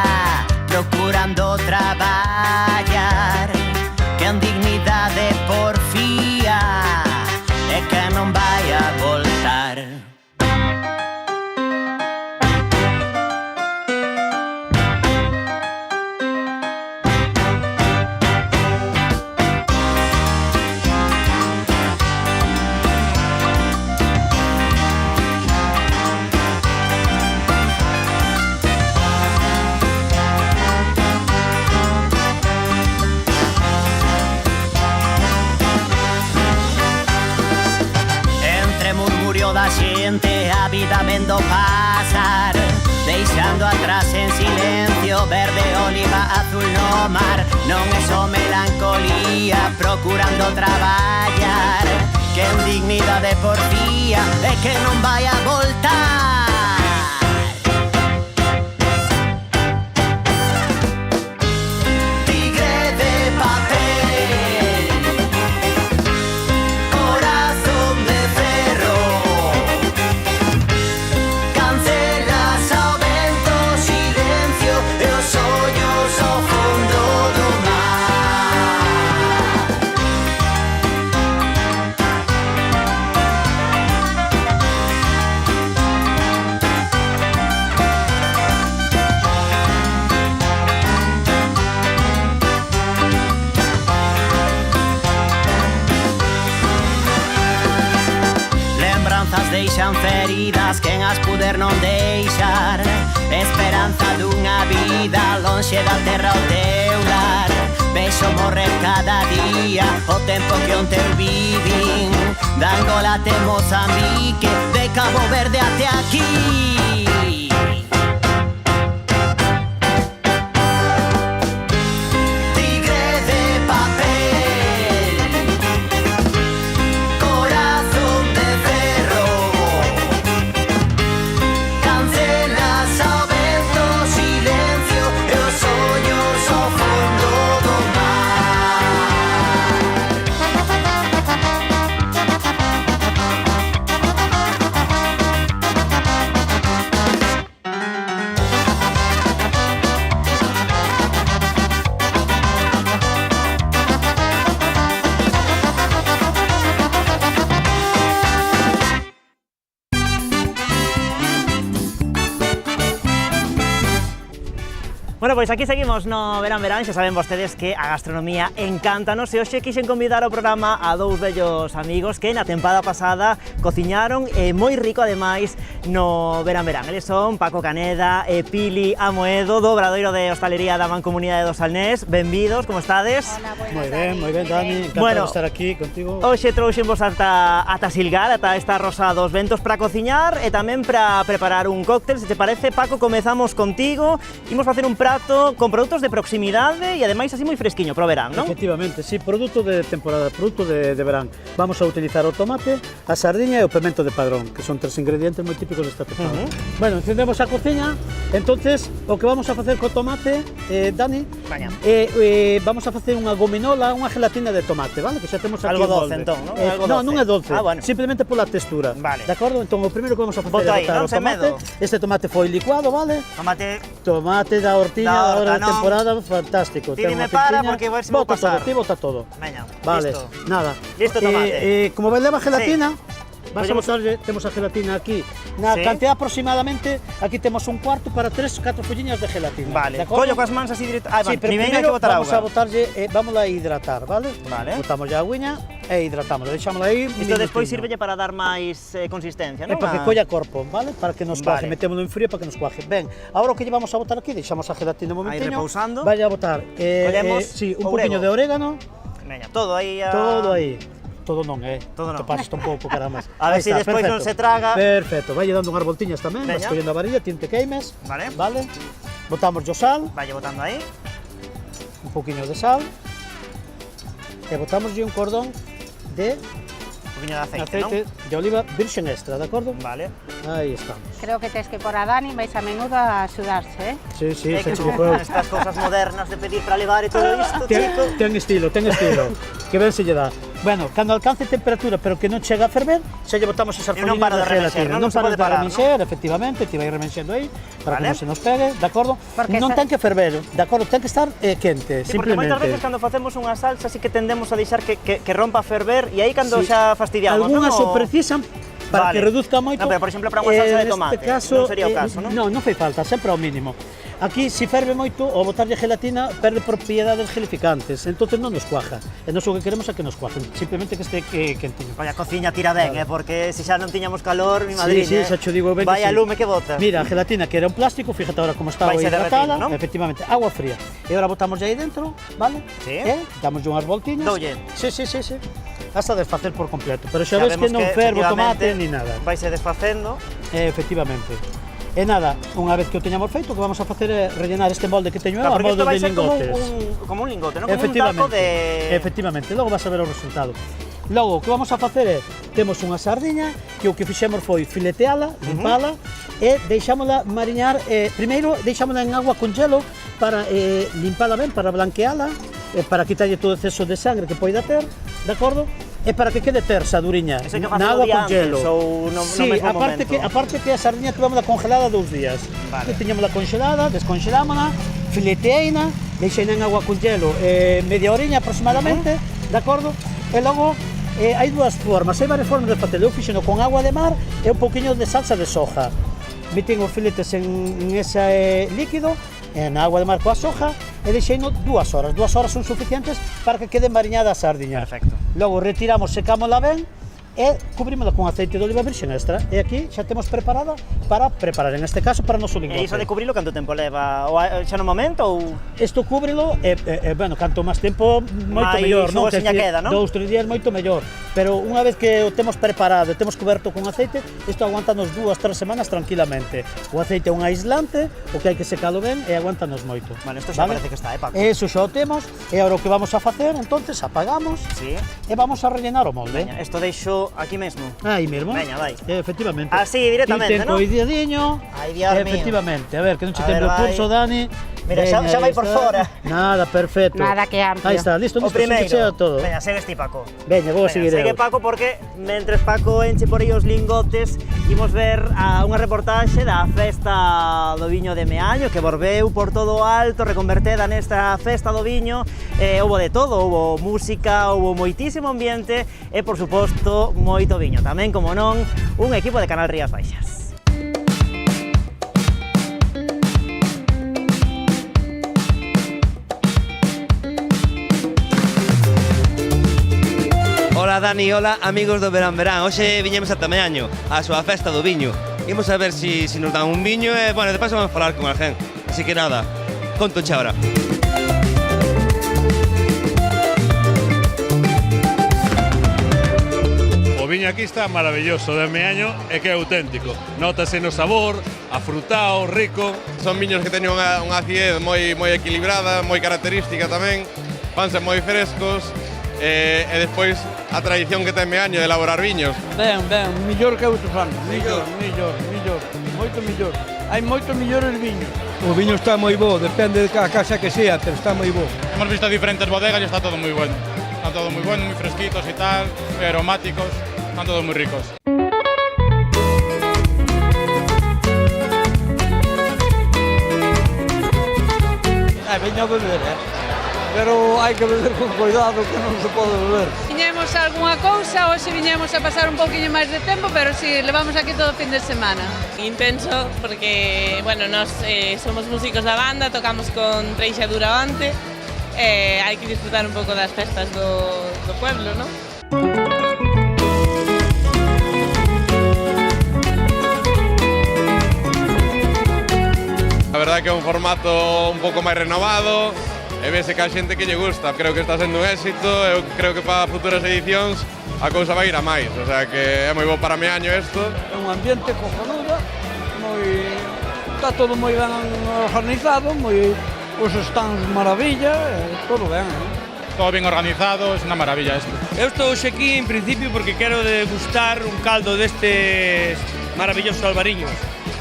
procurando traballar, que en dignidade porfía e que non vai a voltar. Da xente a vida vendo pasar, deixando atrás en silencio verde oliva azul no mar. Non é só melancolía procurando traballar, que en dignidade porfía e que non vai a voltar. Deixan feridas quen as puder non deixar, esperanza dunha vida lonxe da terra o teu lar. Vexo morrer cada día o tempo que onte vivín, da Angola até Mozambique, de Cabo Verde até aquí. pois aquí seguimos no Verán Verán, xa saben vostedes que a gastronomía encántanos e hoxe quixen convidar ao programa a dous vellos amigos que na tempada pasada cociñaron moi rico ademais no Verán Verán. Eles son Paco Caneda e Pili Amoedo do Obradoiro de Hostalería da Mancomunidade do Salnés. Benvidos, como estades? Hola, moi ben, Dani, encantado de estar aquí contigo. Hoxe trouxenvos ata Silgar, ata esta Rosa dos Ventos para cociñar e tamén para preparar un cóctel. Se te parece, Paco, comezamos contigo. Imos facer un prato con produtos de proximidade e ademais así moi fresquiño pro verán, non? Efectivamente, sí, produto de temporada, produto de verán. Vamos a utilizar o tomate, a sardiña e o pemento de padrón, que son tres ingredientes moi típicos desta temporada. Bueno, encendemos a cociña, entonces o que vamos a facer co tomate, Dani, vamos a facer unha gominola, unha gelatina de tomate, vale? Que xa temos aquí algo doce, entón, non? Non, non é doce, simplemente pola textura. Vale. De acordo? Entón, o primeiro que vamos a facer é botar o tomate. Este tomate foi licuado, vale? Tomate da hortiña, da hora de temporada, fantástico. Ti dime para, porque vai se me pasar. Bota todo. Veña, vale, listo. Nada. Listo tomate. Como leva gelatina, vas a botarlle, temos a gelatina aquí, na cantidad aproximadamente, aquí temos un cuarto para 3-4 folliñas de gelatina. Vale, collo coas mans así directo. Sí, pero primeiro hai que botar auga. Vamos a botarlle, vamos a hidratar, vale? Vale. Botamos a agüiña e hidratámosla, deixámosla aí. Isto despois sirvelle para dar máis consistencia, non? Para que colla corpo, vale? Para que nos cuaje, metémoslo en frío para que nos cuaje. Ben, agora o que llevamos a botar aquí, deixamos a gelatina un momentinho. Aí repousando. Vai a botar, un poquinho de orégano. Veña, todo aí. Todo aí. Todo non, todo non. Te pasas un pouco, caramba. A ver se despois non se traga. Perfecto, vai dando unhas voltiñas tamén, vas collendo a varilla, tinte queimes. Vale. Vale. Botamos o sal. Vai botando aí. Un poquinho de sal. E botamos un cordón de... Un poquinho de aceite, de oliva virgen extra, de acordo? Vale. Aí estamos. Creo que tens que por a Dani, vais a menudo a axudarse, Sí, se estas cosas modernas de pedir para levar e todo isto, chico. Ten estilo. Que ben se lle dá. Bueno, cando alcance temperatura, pero que non chega a ferver, xa lle botamos esas folliñas de gelatina. Non paras de remenxer, efectivamente, ti vai remenxendo aí, para que non se nos pegue, de acordo? Non ten que ferver, de acordo? Ten que estar quente, simplemente. Porque moitas veces cando facemos unha salsa, sí que tendemos a deixar que rompa a ferver, e aí cando xa fastidiamos, non? Algúnas o precisan para que reduzca moito. Non, pero por exemplo, para unha salsa de tomate, non sería o caso, non? Non fai falta, sempre ao mínimo. Aquí, se ferve moito, ao botarlle gelatina, perde propiedades gelificantes, entonces non nos cuaja. E nós o que queremos é que nos cuajen, simplemente que este quentiño. Vaya, a cociña tira ben, porque se xa non tiñamos calor, mi madriña, xa cho digo ben. Vaya lume que bota. Mira, a gelatina que era un plástico, fíjate agora como está hidratada, efectivamente, agua fría. E agora botamos aí dentro, vale? Sí. Damos unhas voltiñas. Doulle. Sí. Hasta desfacer por completo, pero xa ves que non fervo tomate ni nada. Vai se desfacendo. Efectivamente. E nada, unha vez que o teñamos feito, o que vamos a facer é rellenar este molde que teño a molde de lingotes. Como un lingote, non? Como un taco de... Efectivamente, logo vas a ver o resultado. Logo, o que vamos a facer é, temos unha sardiña, que o que fixemos foi fileteala, limpala, e deixámola mariñar, primeiro deixámola en agua con gelo para limpala ben, para blanqueala, para quitarlle todo o exceso de sangre que poida ter, de acordo? E para que quede tersa, duriña, na agua con gelo. Sí, aparte que a sardiña tuvámola congelada 2 días. Vale. Tiñámola congelada, descongelámola, fileteina, deixeina en agua con gelo media horiña aproximadamente, de acordo? E logo hai dúas formas, hai varias formas de facer. Eu fixeno con agua de mar e un poquinho de salsa de soja. Metín os filetes en ese líquido, na agua de mar coa soja, e deixeino 2 horas. 2 horas son suficientes para que quede mariñada a sardiña. Perfecto. Logo retiramos, secámola ben e cubrímola con aceite de oliva virgen extra. E aquí xa temos preparada para preparar, en este caso, para o noso lingote. E iso de cubrilo canto tempo leva? Xa no momento ou...? Isto cúbrelo, bueno, canto máis tempo, moito mellor, non? 2-3 días moito mellor. Pero unha vez que o temos preparado e temos coberto con aceite, isto aguantanos 2-3 semanas tranquilamente. O aceite é un aislante, o que hai que secalo ben e aguantanos moito. Bueno, isto xa parece que está, Paco? Eso xa o temos, e agora o que vamos a facer, entonces apagamos e vamos a rellenar o molde. Veña, isto deixo aquí mesmo. Aí mesmo. Veña, vai. Efectivamente. Así, directamente, non? Coididiño. Ai, Dios mío. Efectivamente. A ver, que non che temble o pulso, Dani. Mira, xa vai por fora. Nada, perfecto. Nada que amplio. Aí está, listo, o primeiro. Todo. Veña, segues ti, Paco. Veña, vou a seguir eu. Segue Paco porque, mentres Paco enche por aí os lingotes, imos ver unha reportaxe da festa do viño de Meaño, que volveu por todo o alto, reconvertida nesta festa do viño. Houbo de todo, houbo música, houbo moitísimo ambiente e, por suposto, moito viño. Tamén, como non, un equipo de Canal Rías Baixas. Ola Dani, ola amigos do Verán Verán. Hoxe viñemos a Tameaño, a súa festa do viño. Imos a ver si nos dan un viño e, bueno, depois vamos a falar con alguén. Así que nada, conto che ahora. O viño aquí está maravilloso de Meaño e que é auténtico. Nótase no sabor, afrutado, rico. Son viños que teñen unha acidez moi equilibrada, moi característica tamén. Fanse moi frescos e despois a tradición que ten Meaño de elaborar viños. Ben, mellor que outros anos, mellor, moito mellor. Hai moitos mellores viños. O viño está moi bo, depende de cada casa que sea, pero está moi bo. Hemos visto diferentes bodegas e está todo moi bueno. Están todo moi bueno, moi fresquitos e tal, moi aromáticos, están todos moi ricos. Viño a beber, pero hai que beber con cuidado que non se pode beber. Viñemos algunha cousa, hoxe viñemos a pasar un pouquiño máis de tempo, pero si levamos aquí todo o fin de semana. Intenso, porque, bueno, nós somos músicos da banda, tocamos con Treixa Durabante, hai que disfrutar un pouco das festas do pueblo, non? A verdade que é un formato un pouco máis renovado e vese que a xente que lle gusta. Creo que está sendo un éxito, eu creo que para futuras edicións a cousa vai ir a máis, o sea que é moi bo para Meaño isto. É un ambiente cojonudo, está todo moi ben organizado, os stands maravilla, todo ben. Todo ben organizado, é unha maravilla isto. Eu estou hoxe aquí en principio porque quero degustar un caldo destes maravillosos albariños.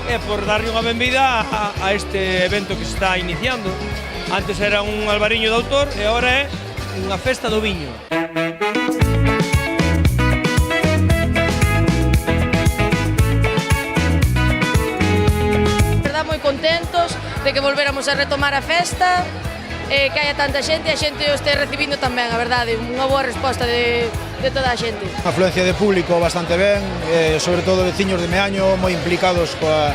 É por darlle unha benvida a este evento que se está iniciando. Antes era un albariño de autor e agora é unha festa do viño. Moi contentos de que volvéramos a retomar a festa, que haya tanta xente e a xente o este recibindo tamén, a verdade, unha boa resposta de toda a xente. A afluencia de público bastante ben, sobre todo veciños de Meaño moi implicados coa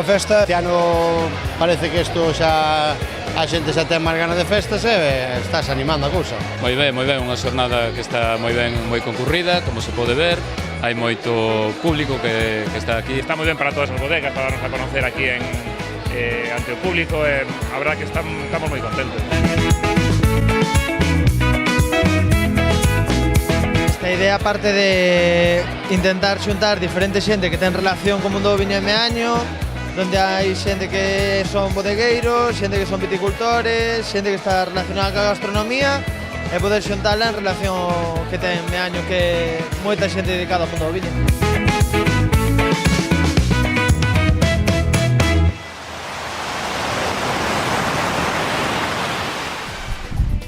festa. Este ano parece que isto xa a xente xa ten máis ganas de festas e estás animando a cousa. Moi ben, unha xornada que está moi ben, moi concurrida, como se pode ver. Hai moito público que está aquí. Está moi ben para todas as bodegas, para darnos a conocer aquí ante o público. A verdad que estamos moi contentos. Esta idea parte de intentar xuntar diferente xente que ten relación co mundo do viño de Meaño, donde hai xente que son bodegueiros, xente que son viticultores, xente que está relacionada coa gastronomía e poder xuntala en relación que ten Meaño, que moita xente dedicada ao mundo do viño.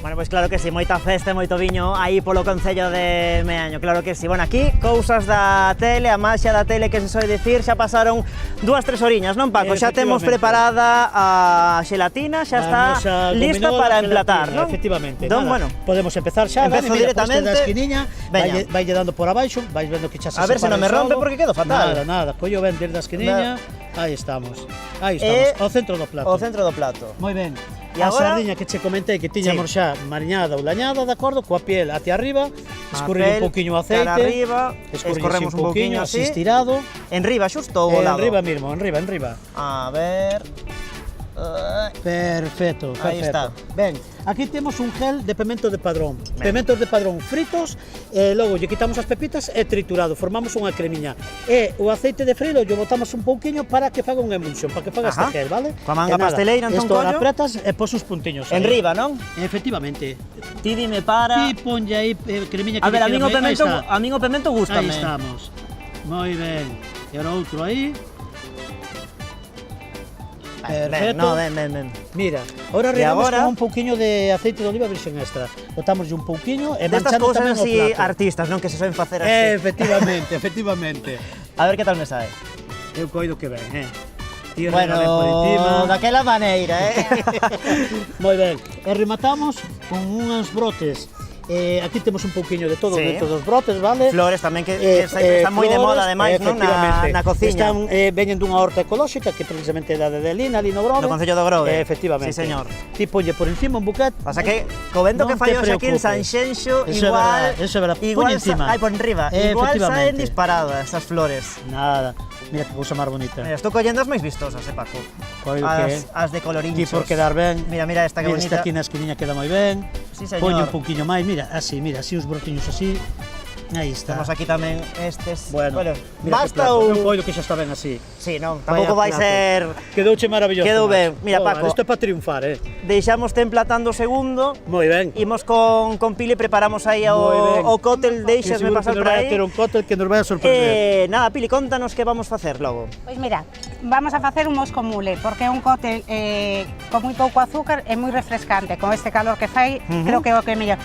Bueno, pois claro que si, moita festa e moito viño aí polo Concello de Meaño, claro que si. Bueno, aquí, cousas da tele, a maxia da tele que se soe dicir, xa pasaron 2-3 horiñas, non Paco? Xa temos preparada a xelatina, xa está lista para emplatar, non? Efectivamente. Entón, bueno, podemos empezar xa, empezo directamente. Da esquiniña, vaille dando por abaixo, vais vendo que xa se separa. A ver se non me rompe porque quedo fatal. Nada, collo ben desde a esquiniña, aí estamos, ao centro do plato. Ao centro do plato. Moi ben. A sardiña que che comentei que tiñamos xa mariñada ou lañada, de acordo, coa piel hacia arriba, escurrir un pouquiño o aceite, cara arriba, escorremos un pouquiño así estirado. En riba xusto ou ao lado? En riba mismo, en riba. A ver... Perfecto. Aí está. Ben, aquí temos un gel de pemento de padrón. Pementos de padrón fritos, logo lle quitamos as pepitas e triturado, formamos unha cremiña. E o aceite de freiro lle botamos un pouquiño para que faga unha emulsión, para que faga este gel, vale? Coa manga pasteleira, entón collo. Esto apretas e pos os puntiños. En riba, non? Efectivamente. Ti dime para... Ti ponlle aí cremiña que... A ver, a min o pemento gústame. Aí estamos. Moi ben. E o outro aí. Perfecto. Ben. Mira, ahora regamos con un pouquiño de aceite de oliva virxen extra. Botamos un pouquiño e manchando tamén o plato. Destas cousas así artistas, non? Que se soen facer así. Efectivamente. A ver que tal me sae. Eu coido que ben, Bueno, daquela maneira, Moi ben. E rematamos con uns brotes Aquí temos un pouquiño de todo Sí. dentro dos brotes, vale? Flores tamén que están moi de moda ademais, non? Na cociña. Están veñen dunha horta ecolóxica que precisamente é da de Lina, ali no Grove. No Concello do Grove. Efectivamente. Sí, señor. Ti ponlle por encima un buquet. Pasa que co vento que fai hoxe aquí en Sanxenxo, igual Poñe encima. Ai, por enriba, igual saen Efectivamente. disparadas esas flores. Nada. Mira que cousa máis bonita. Mira, estou collendo as máis vistosas, Paco. Coido que As de colorinchos. ti por quedar ben. Mira esta que Mira, bonita. esta aquí na esquiniña queda moi ben. Sí, señor. Poño un pouquiño máis, mira, así os brotiños así. Aí está. Temos aquí tamén estes. Bueno, mira basta que plato. ou Non poido que xa está ben así. Sí, non, tampouco vai plato. ser. Quedouche maravilloso. Quedou ben. macho. Mira, Paco. Isto é para triunfar, Deixamos emplatando o segundo. Moi ben. Imos con Pili, preparamos aí o cóctel, deixasme pasar por aí. Ter un cóctel que nos vai a sorprender. Nada, Pili, contanos que vamos facer logo. Pois mira, vamos a facer un mosco mule, porque é un cóctel con moi pouco azúcar e moi refrescante. Con este calor que fai, creo que é o que é mellor.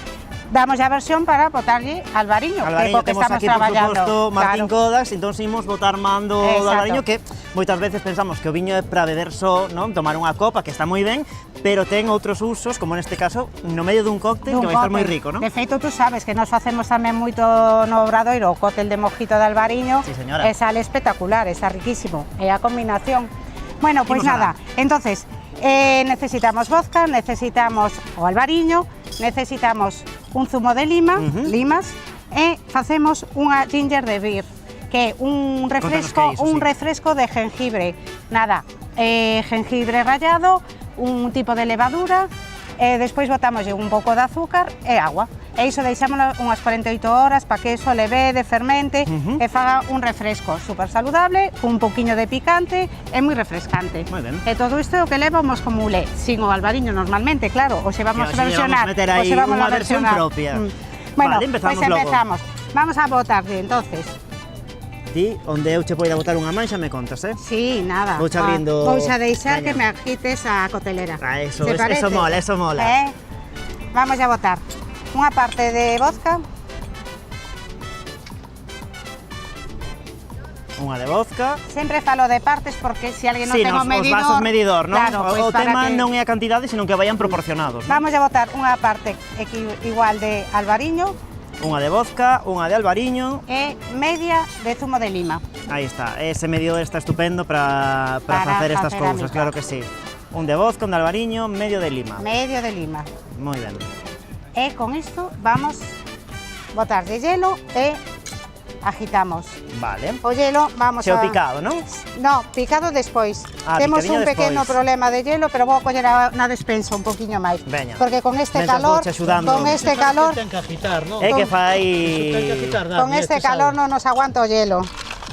Damos a versión para botarlle Alvariño, que é o que temos estamos aquí, por traballando. suposto, Martín Codas, entón imos botar mando do Exacto. Alvariño, que moitas veces pensamos que o viño é para beber só, non? Tomar unha copa, que está moi ben, pero ten outros usos, como neste caso, no medio dun cóctel, que vai estar moi rico, non? De feito, tú sabes que nos facemos tamén moito no Obradoiro o cóctel de mojito de Alvariño. Sí, señora. E sale espectacular, está riquísimo. E a combinación. Bueno, pois nada, entonces, necesitamos vodka, necesitamos o Alvariño, necesitamos un zumo de lima, limas, e facemos unha ginger de beer, que é un refresco, refresco de jengibre. Nada, jengibre rallado, un tipo de levadura, e despois botamos un pouco de azúcar e agua. E iso deixámoslo unhas 48 horas para que iso levede, fermente e faga un refresco super saludable, un pouquiño de picante e moi refrescante. Moi ben. E todo isto é o que leva o mosco mule, sin o Alvariño normalmente, claro, o se vamos a versionar. Vamos a meter aí unha versión propia. Bueno, vale, empezamos pues empezamos. Vamos a botarlle, entonces. Ti, onde eu che poida botar unha manxa, me contas, Sí, nada. Vouche abrindo. Vou a deixar Veña. que me agites a cotelera. Eso, ¿Te parece? eso mola, eso mola. Vamos a botar unha parte de vodka. Unha de vodka. Sempre falo de partes porque se alguén non ten o os medidor... vasos medidor, non? Claro, o pues tema que... non é a cantidade, sino que vayan proporcionados. Non? Vamos a botar unha parte igual de Alvariño. Unha de vodka, unha de Alvariño. E media de zumo de lima. Aí está, ese medidor está estupendo para facer estas cousas, claro que sí. Un de vodka, un de Alvariño, medio de lima. Medio de lima. Moi ben. E con isto vamos botar de hielo e agitamos. Vale. O hielo vamos Xeo a... picado, non? No, picado despois. Temos picadiño un pequeno despois. problema de hielo, pero vou coller na despensa un poquinho máis. Veña. Porque con este Mentres calor, vouche axudando. con este calor, Ten que agitar, non? É que fai... con este calor non nos aguanta o hielo.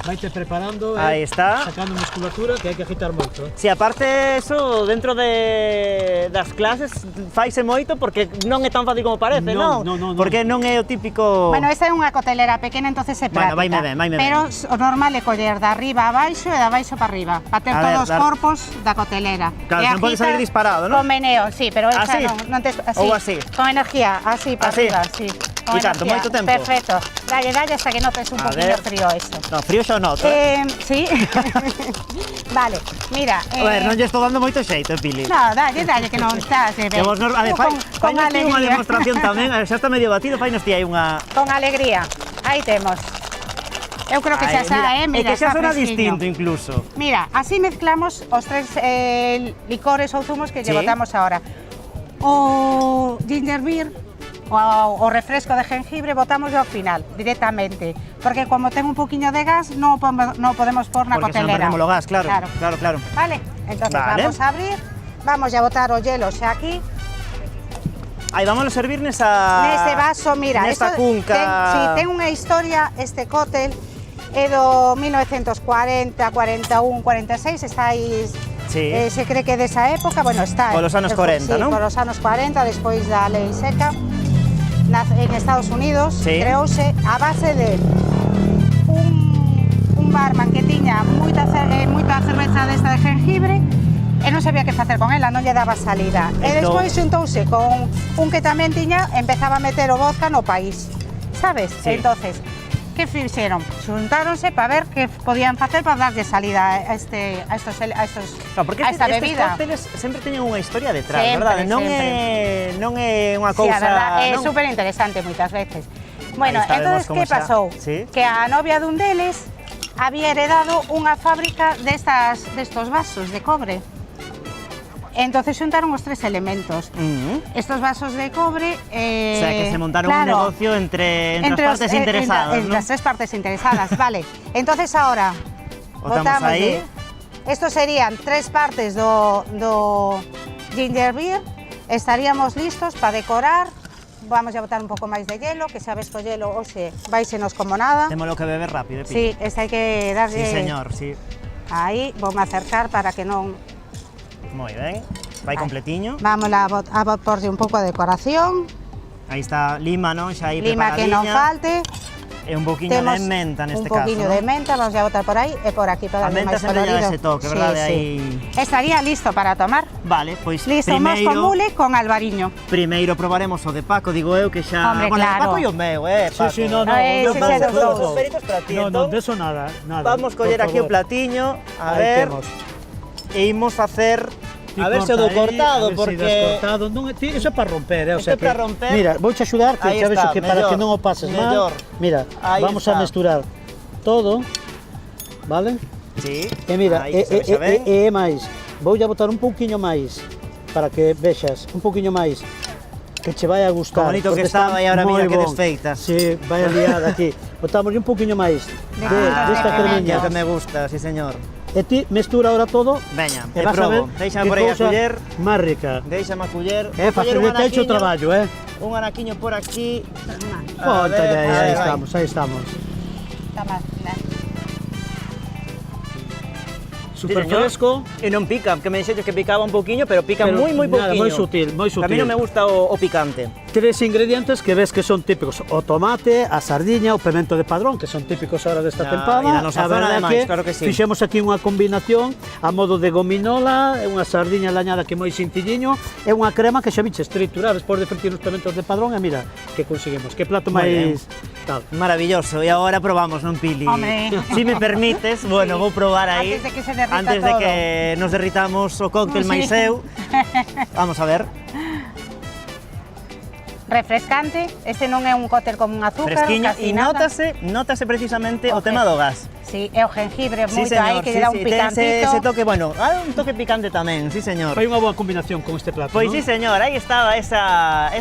Vaite preparando, Aí está. sacando musculatura, que hai que agitar moito. Si aparte eso, dentro das clases, faise moito porque non é tan fácil como parece, non? Non. Porque non é o típico... Bueno, esta é unha cotelera pequena, entonces é práctica. Bueno, vaime ben. Pero o normal é coller de arriba a baixo e de baixo para arriba, para ter A ver, todos os corpos da cotelera. Claro, E non pode agita salir disparado, non? Con meneo, sí, pero esa Así? non te... Ou así? Con energía, así para Así? arriba, sí. Con E canto, energía. moito tempo? Perfecto. Dalle hasta que notes un A poquinho ver. frío eso. No, frío xa o noto, Sí. Vale, mira. A ver, non lle estou dando moito xeito, Pili. No, dalle, que non estás. Que vos a ver, fai nos ti unha demostración tamén, a ver, xa está medio batido, fai nos ti aí unha... Con alegría, aí temos. Eu creo que xa xa, mira, é que xa está sona fresquiño. distinto incluso. Mira, así mezclamos os tres licores ou zumos que lle Sí. botamos ahora. O ginger beer, o refresco de jengibre, botamos ao final, directamente. Porque como ten un poquinho de gas, non podemos pôr na Porque se non cotelera. perdemos o gas, claro. Vale, entonces Vale. vamos a abrir, vamos a botar o hielo xa aquí. Aí vamos a servir nesa... Neste vaso, mira, nesta esto cunca... ten unha historia, este cóctel é do 1940, 41, 46, está aí, Sí. se cree que desa época, bueno, está... Polos anos 40, sí, non? polos anos 40, despois da lei seca, en Estados Unidos, Sí. creouse a base de un barman que tiña moita cerveza desta de jengibre e non sabía que facer con ela, non lle daba salida. E Entón- despois xuntouse con un que tamén tiña, empezaba a meter o vodka no país, sabes? Sí. Entonces, que fixeron? Xuntáronse para ver que podían facer para darlle salida a No, porque esta estes bebida. cócteles sempre teñen unha historia detrás, Sempre, verdade? Non sempre. é non é unha Sí, a cousa... verdad, é non? super interesante moitas veces. Bueno, Aí está, entonces, vemos como que pasou? Sí. Que a novia dun deles había heredado unha fábrica destos vasos de cobre. Entonces xuntaron os tres elementos. Estos vasos de cobre... O sea, que se montaron un negocio entre as partes interesadas, entre ¿no? as tres partes interesadas, vale. Entonces ahora, Botamos aí. Estos serían 3 partes do ginger beer. Estaríamos listos para decorar. Vamos a botar un pouco máis de hielo, que sabes que o hielo hoxe vaisenos como nada. Temos que beber rápido, Pi. Sí, esta hai que darlle... Sí, señor, sí. Aí, vou me acercar para que non... Moi ben, vai completiño. Vamos a porlle un pouco de decoración. Aí está lima, non? Xa aí Lima que non falte. E un pouquiño de menta neste caso, un pouquiño de menta, vamos a botar por aí e por aquí para darle máis colorido. A menta sempre lle ese toque, verdade? Aí... Estaría listo para tomar. Vale, pois listo, mos con mule con albariño. Primeiro probaremos o de Paco, digo eu, que xa... Hombre, bueno, claro. Paco e o meu, Paco. Sí, no, Os peritos para ti, no, de eso nada. Vamos coller aquí o platiño, a ver... E imos facer... A ver se o do cortado, porque... descortado, non, eso é para romper, o sea, é para romper. Mira, vouche axudar, que xa ves que para que non o pases mal. Mira, aí vamos a mesturar todo, vale? Sí. E mira, aí, é máis, voulle botar un pouquiño máis para que vexas, un pouquiño máis que che vai a gustar. Como bonito que estaba e agora mira que desfeitas. Sí, vai a liada aquí. Botámoslle un pouquiño máis desta cremiña. Que me gusta, sí señor. E ti mestura ahora todo. Veña, e vas probo. a ver Deixame por aí a culler. Máis rica. Deixame a culler. Facilite hecho o traballo, Un anaquiño por aquí. Aí estamos, aí estamos. Super fresco. E non pica, que me dixetes que picaba un pouquiño, pero pica moi pouquiño. Moi sutil, moi sutil. A mí non me gusta o picante. 3 ingredientes que ves que son típicos: o tomate, a sardiña, o pemento de Padrón, que son típicos ahora desta tempada. E da nosa zona, ademais, claro que sí. Fixemos aquí unha combinación a modo de gominola, unha sardiña lañada que moi sintilliño, e unha crema que xa viches triturar despois de fretir os pementos de Padrón, e mira que conseguimos. Que plato máis tal. Maravilloso. E agora probamos, non, Pili? Hombre. Si me permites, bueno, vou probar aí. Antes de que se derrita antes de que nos derritamos o cóctel máis eu. Vamos a ver. Refrescante, este non é un cóctel como un azúcar, fresquiño, casi e nada. notase precisamente o tema do gas. Sí, e o jengibre Sí, moito señor, aí que lle dá un picantito. Ese toque, bueno, un toque picante tamén, sí, señor. Fai unha boa combinación con este plato, Pois ¿no? sí, señor, aí estaba esa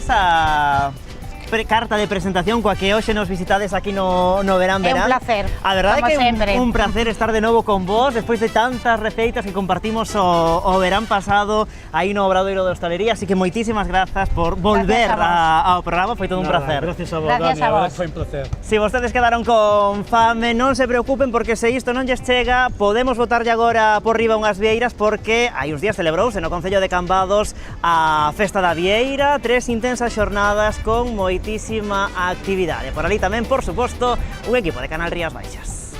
carta de presentación coa que hoxe nos visitades aquí no Verán É un Verán. placer, A verdade é como que sempre. un placer estar de novo con vos despois de tantas receitas que compartimos o verán pasado aí no Obradoiro de Hostalería, así que moitísimas grazas por volver ao programa, foi todo un placer. Gracias a vos, Gracias Dani, a vos. Foi un placer. Si vostedes quedaron con fame, non se preocupen porque se isto non lles chega, podemos botarlle agora por riba unhas vieiras porque hai uns días celebrouse no Concello de Cambados a Festa da Vieira, 3 intensas xornadas con moitísima actividade. Por ali tamén, por suposto, un equipo de Canal Rías Baixas.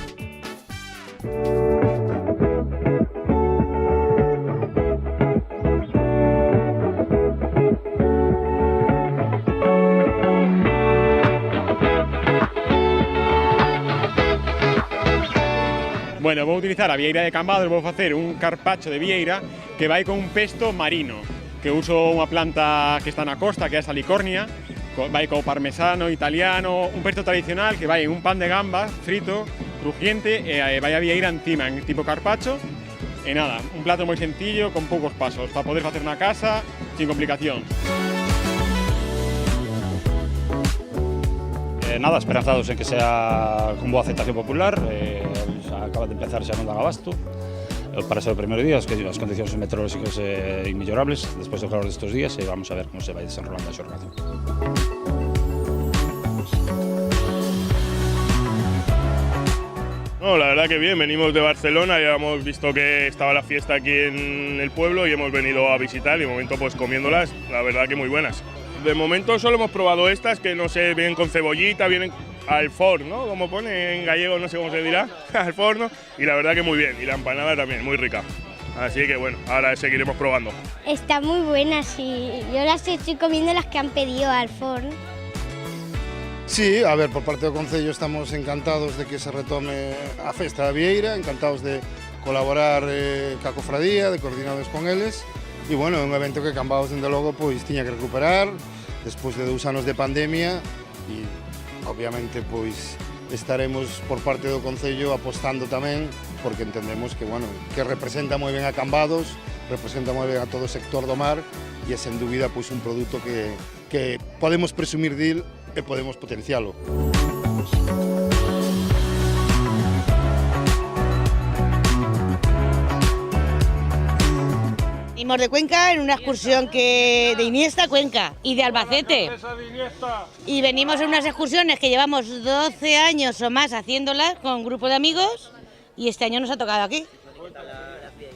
Bueno, vou utilizar a vieira de Cambados, vou facer un carpacho de vieira que vai con un pesto marino, que uso unha planta que está na costa, que é a salicornia, vai co parmesano italiano, un pesto tradicional que vai en un pan de gamba frito, crujiente, e vai a vieira encima, en tipo carpacho, e nada, un plato moi sencillo, con poucos pasos, para poder facer na casa, sin complicacións. Nada, esperanzados en que sea con boa aceptación popular, acaba de empezar xa non dan abasto, para ser o primeiro día, as condicións meteorolóxicas inmellorables, despois do calor destes días, e vamos a ver como se vai desenrolando a xornada. No, la verdad que bien, venimos de Barcelona, ya hemos visto que estaba la fiesta aquí en el pueblo y hemos venido a visitar y de momento pues comiéndolas, la verdad que muy buenas. De momento solo hemos probado estas que no sé, vienen con cebollita, vienen al forno, ¿no? Como pone en gallego, no sé cómo se dirá, al forno, y la verdad que muy bien, y la empanada también, muy rica. Así que bueno, ahora seguiremos probando. Están muy buenas y yo las estoy comiendo las que han pedido al forno. Sí, a ver, por parte do Concello estamos encantados de que se retome a Festa da Vieira, encantados de colaborar ca cofradía, de coordinados con eles, E, bueno, é un evento que Cambados, dende logo, pois, tiña que recuperar despois de 2 anos de pandemia e, obviamente, pois, estaremos por parte do Concello apostando tamén porque entendemos que, bueno, que representa moi ben a Cambados, representa moi ben a todo o sector do mar e é, sen dúbida, pois, un produto que podemos presumir dil e podemos potencialo. Venimos de Cuenca en una excursión de Iniesta a Cuenca y de Albacete. Y venimos en unas excursiones que llevamos 12 años o más haciéndolas con un grupo de amigos y este año nos ha tocado aquí.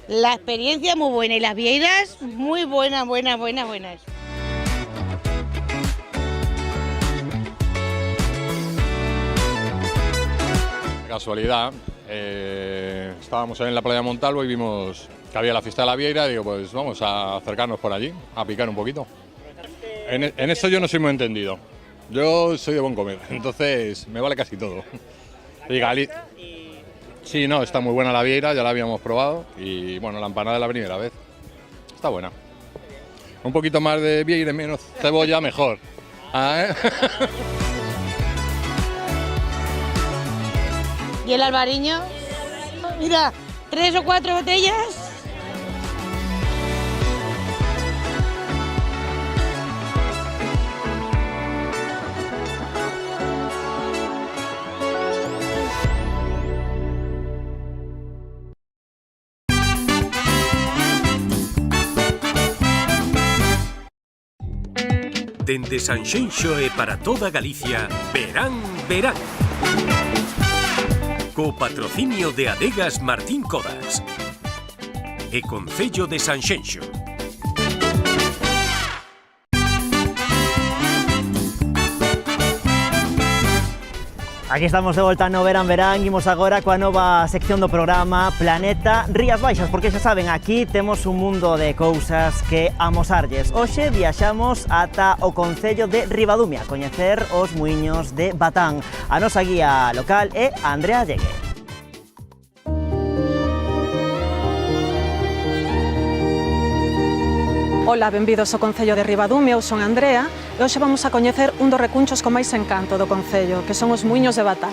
La experiencia muy buena y las vieiras muy buenas. Casualidad, estábamos en la playa de Montalvo y vimos que había la fiesta de la vieira, digo, pues vamos a acercarnos por allí, a picar un poquito. En eso yo no soy muy entendido, yo soy de buen comer, entonces me vale casi todo. Sí, no, está muy buena la vieira, ya la habíamos probado y bueno, la empanada es la primera vez, está buena. Un poquito más de vieira y menos cebolla, mejor. ¿Y el albariño? Mira, 3 o 4 botellas. Dende Sanxenxo e para toda Galicia, verán. Co patrocinio de Adegas Martín Codas e Concello de Sanxenxo. Aquí estamos de volta no Verán. Imos agora coa nova sección do programa Planeta Rías Baixas, porque xa saben, aquí temos un mundo de cousas que amosarlles. Hoxe viaxamos ata o Concello de Ribadumia a coñecer os muiños de Batán. A nosa guía local é Andrea Llegue. Ola, benvidos ao Concello de Ribadumia, eu son Andrea e hoxe vamos a coñecer un dos recunchos con máis encanto do Concello, que son os muiños de Batán.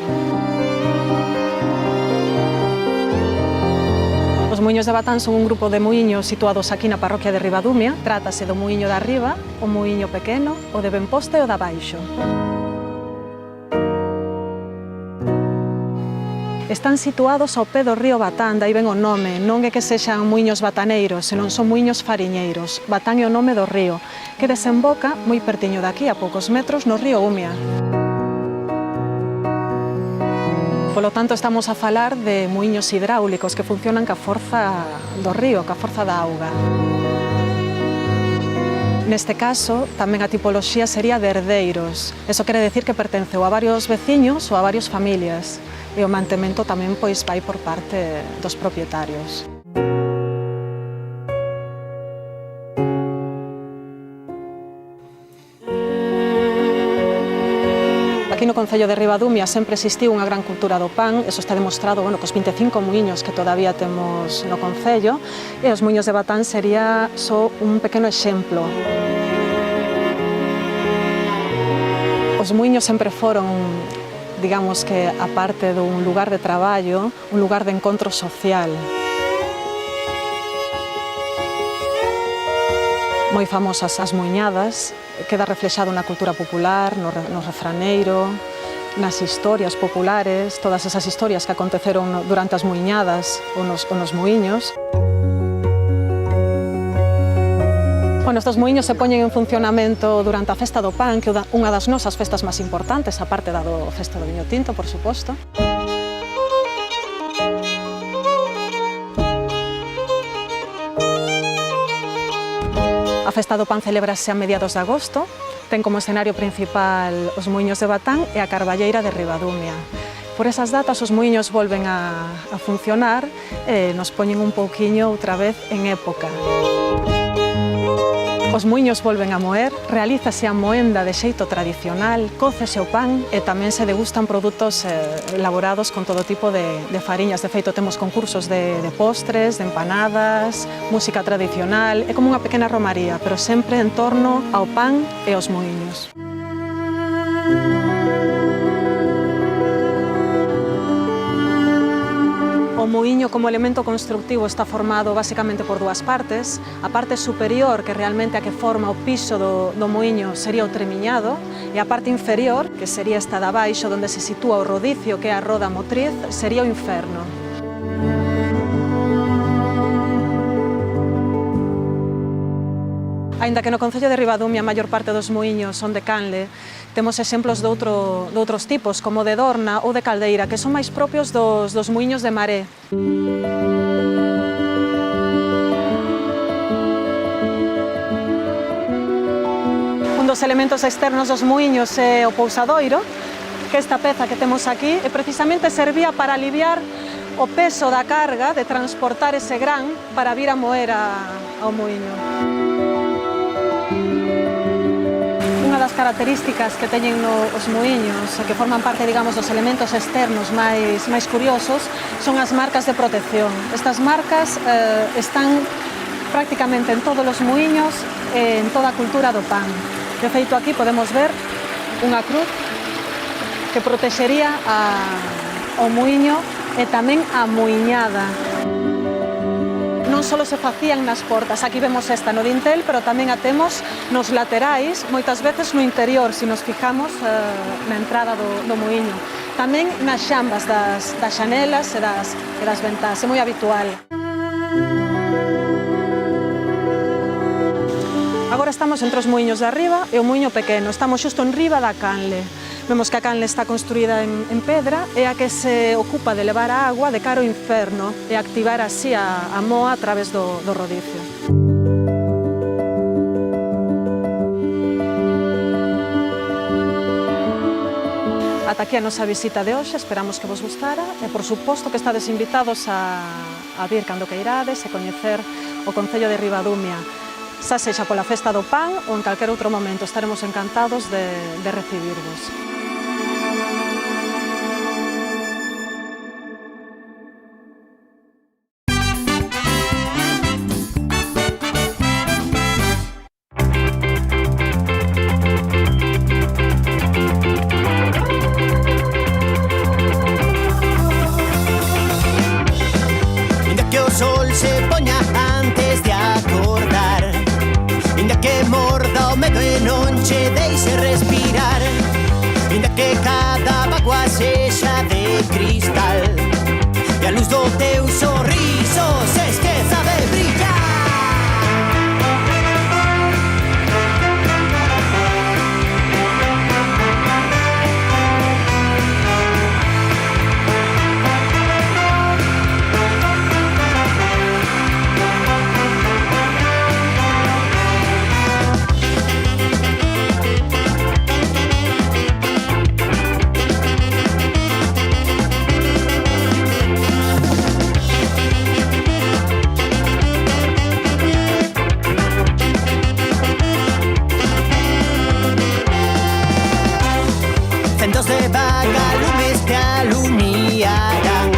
Os muiños de Batán son un grupo de muiños situados aquí na parroquia de Ribadumia. Trátase do muiño de arriba, o muiño pequeno, o de Benposte e o de abaixo. Están situados ao pé do río Batán, dai ben o nome, non é que sexan muiños bataneiros, senón son muiños fariñeiros. Batán é o nome do río, que desemboca moi pertiño daqui, a poucos metros, no río Umia. Polo tanto, estamos a falar de muiños hidráulicos que funcionan ca forza do río, ca forza da auga. Neste caso, tamén a tipoloxía sería de herdeiros. Eso quere decir que pertenceu a varios veciños ou a varias familias. E o mantemento tamén pois vai por parte dos propietarios. Aquí no Concello de Ribadumia sempre existiu unha gran cultura do pan, eso está demostrado, cos 25 muiños que todavía temos no Concello, e os muiños de Batán sería só un pequeno exemplo. Os muiños sempre foron, digamos que, aparte dun lugar de traballo, un lugar de encontro social. Moi famosas as muiñadas, queda reflexado na cultura popular, no refraneiro, nas historias populares, todas esas historias que aconteceron durante as muiñadas ou nos muiños. Estes muiños se poñen en funcionamento durante a Festa do Pan, que é unha das nosas festas máis importantes, aparte da do Festa do Viño Tinto, por suposto. A Festa do Pan celebrase a mediados de agosto, ten como escenario principal os muiños de Batán e a Carballeira de Ribadumia. Por esas datas os muiños volven a funcionar e nos poñen un pouquiño outra vez en época. Os muiños volven a moer, realízase a moenda de xeito tradicional, cócese o pan e tamén se degustan produtos elaborados con todo tipo de fariñas. De feito, temos concursos de postres, de empanadas, música tradicional. É como unha pequena romaría, pero sempre en torno ao pan e aos muiños. O muiño como elemento constructivo está formado basicamente por dúas partes. A parte superior, que realmente a que forma o piso do muiño, sería o tremiñado, e a parte inferior, que sería esta de abaixo, onde se sitúa o rodicio, que é a roda motriz, sería o inferno. Aínda que no concello de Ribadumia a maior parte dos muiños son de canle, temos exemplos de outros tipos, como de Dorna ou de Caldeira, que son máis propios dos muiños de maré. Un dos elementos externos dos muiños é o pousadoiro, que esta peza que temos aquí precisamente servía para aliviar o peso da carga de transportar ese gran para vir a moer ao muiño. Unha das características que teñen os muiños e que forman parte, digamos, dos elementos externos máis curiosos son as marcas de protección. Estas marcas están prácticamente en todos os muiños e en toda a cultura do pan. De feito, aquí podemos ver unha cruz que protexería ao muiño e tamén a muiñada. Non só se facían nas portas, aquí vemos esta no dintel, pero tamén a temos nos laterais, moitas veces no interior, se nos fijamos na entrada do muiño. Tamén nas xambas das xanelas e das ventás, é moi habitual. Agora estamos entre os muiños de arriba e o muiño pequeno, estamos xusto en riba da canle. Vemos que a canle está construída en pedra e a que se ocupa de levar a agua de cara ao inferno e activar así a moa a través do rodicio. Ata aquí a nosa visita de hoxe, esperamos que vos gustara e, por suposto, que estades invitados a vir cando queirades e coñecer o concello de Ribadumia. Xa sexa pola festa do pan ou en calquer outro momento, estaremos encantados de recibirvos. Inda que o sol se poña antes de acordar, inda que morda o medo e non che deixe respirar, inda que cada bagua sexa de cristal e a luz do teu sorriso se esqueza de brillar. Centos de vagalumes que alumiarán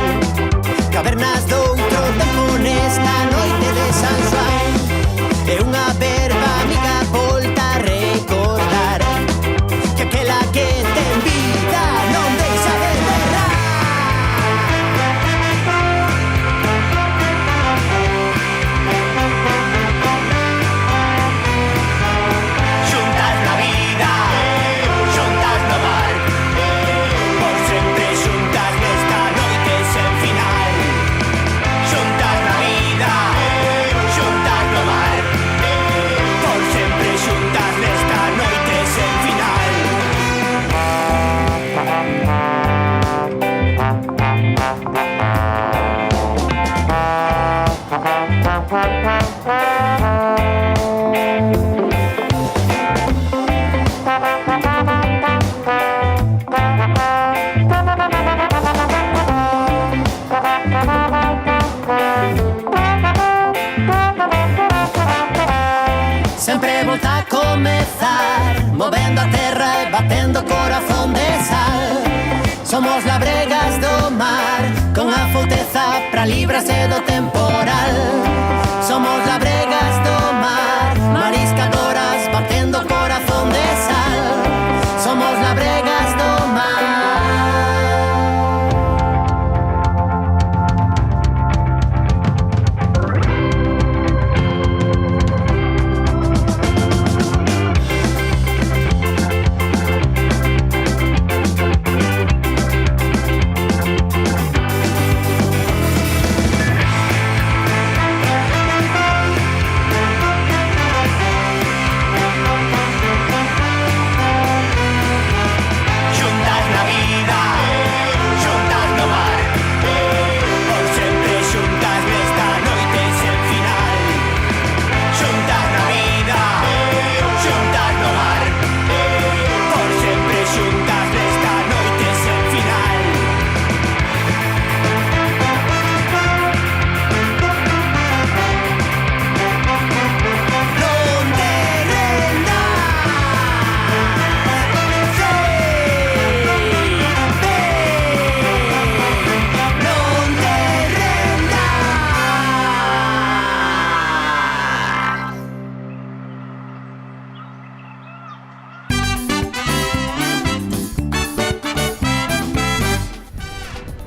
cavernas doutro tempo nesta noite de San Xoán. É unha verba amiga volta a recordar que aquela que ten vida non deixa de berrar. Xuntas na vida, xuntas no mar, por terra e batendo corazón de sal. Somos labregas do mar, con a forteza pra librarse do temporal. Somos labregas do mar, mariscadoras batendo corazón de sal. Somos labregas do mar.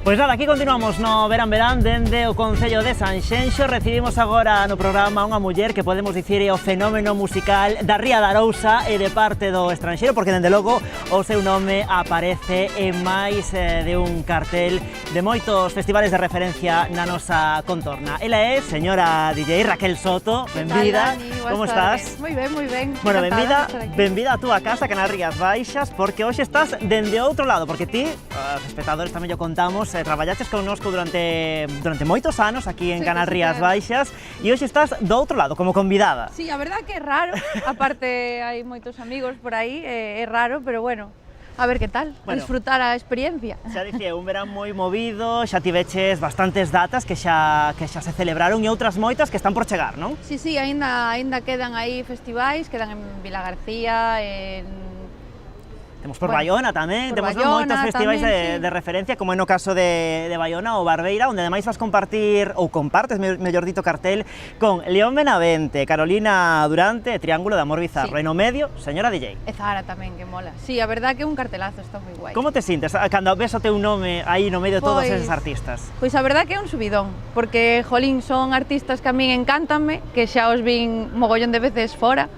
Pois nada, aquí continuamos no Verán Verán dende o Concello de Sanxenxo. Recibimos agora no programa unha muller que podemos dicir é o fenómeno musical da Ría de Arousa e de parte do estranxeiro, porque dende logo o seu nome aparece en máis de un cartel de moitos festivales de referencia na nosa contorna. Ela é señora DJ Raquel Soto, benvida. Como estás? Moi ben, moi ben. Bueno, benvida a túa casa, que nas Rías Baixas, porque hoxe estás dende outro lado, porque ti, os espectadores tamén o contamos, traballaches connosco durante moitos anos aquí en Canal Rías Baixas e hoxe estás do outro lado, como convidada. Sí, a verdad que é raro, aparte hai moitos amigos por aí, é raro, pero bueno, a ver que tal, a disfrutar a experiencia. Xa dicía, un verán moi movido, xa tiveches bastantes datas que xa se celebraron e outras moitas que están por chegar, non? Sí, aínda quedan aí festivais, quedan en Vilagarcía, Temos por Baiona tamén, temos moitos festivais de referencia, como é no caso de Baiona ou Barbeira, onde ademais vas compartir, ou compartes, mellor dito, cartel con León Benavente, Carolina Durante e Triángulo de Amor Bizarro. E no medio, señora DJ. E Zara tamén, que mola. Sí, a verdad que é un cartelazo, está moi guai. Como te sintes cando ves o teu nome aí no medio de todos eses artistas? Pois a verdad que é un subidón, porque, jolín, son artistas que a min encántanme, que xa os vin mogollón de veces fora,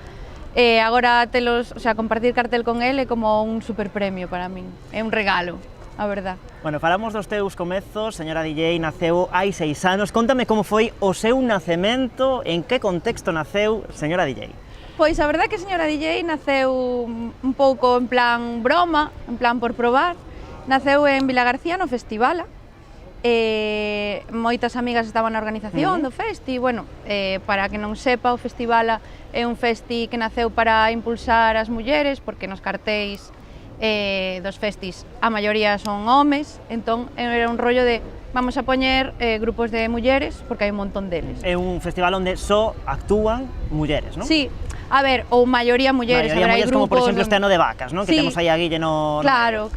e agora telos, o sea, compartir cartel con ele é como un super premio para min, é un regalo, a verdad. Bueno, falamos dos teus comezos, señora DJ, naceu hai 6 anos, contame como foi o seu nacemento, en que contexto naceu, señora DJ? Pois a verdad que señora DJ naceu un pouco en plan broma, en plan por probar, naceu en Vilagarcía no Festivala, moitas amigas estaban na organización do festi, bueno, para que non sepa, o Festivala é un festi que naceu para impulsar as mulleres, porque nos cartéis dos festis a maioría son homes, entón era un rollo de vamos a poñer grupos de mulleres, porque hai un montón deles. É un festival onde só actúan mulleres, non? Sí, a ver, ou maioría mulleres, maioría mulleres, como por exemplo este ano de Vacas, non? Sí. Que temos aí a Guille no... Claro,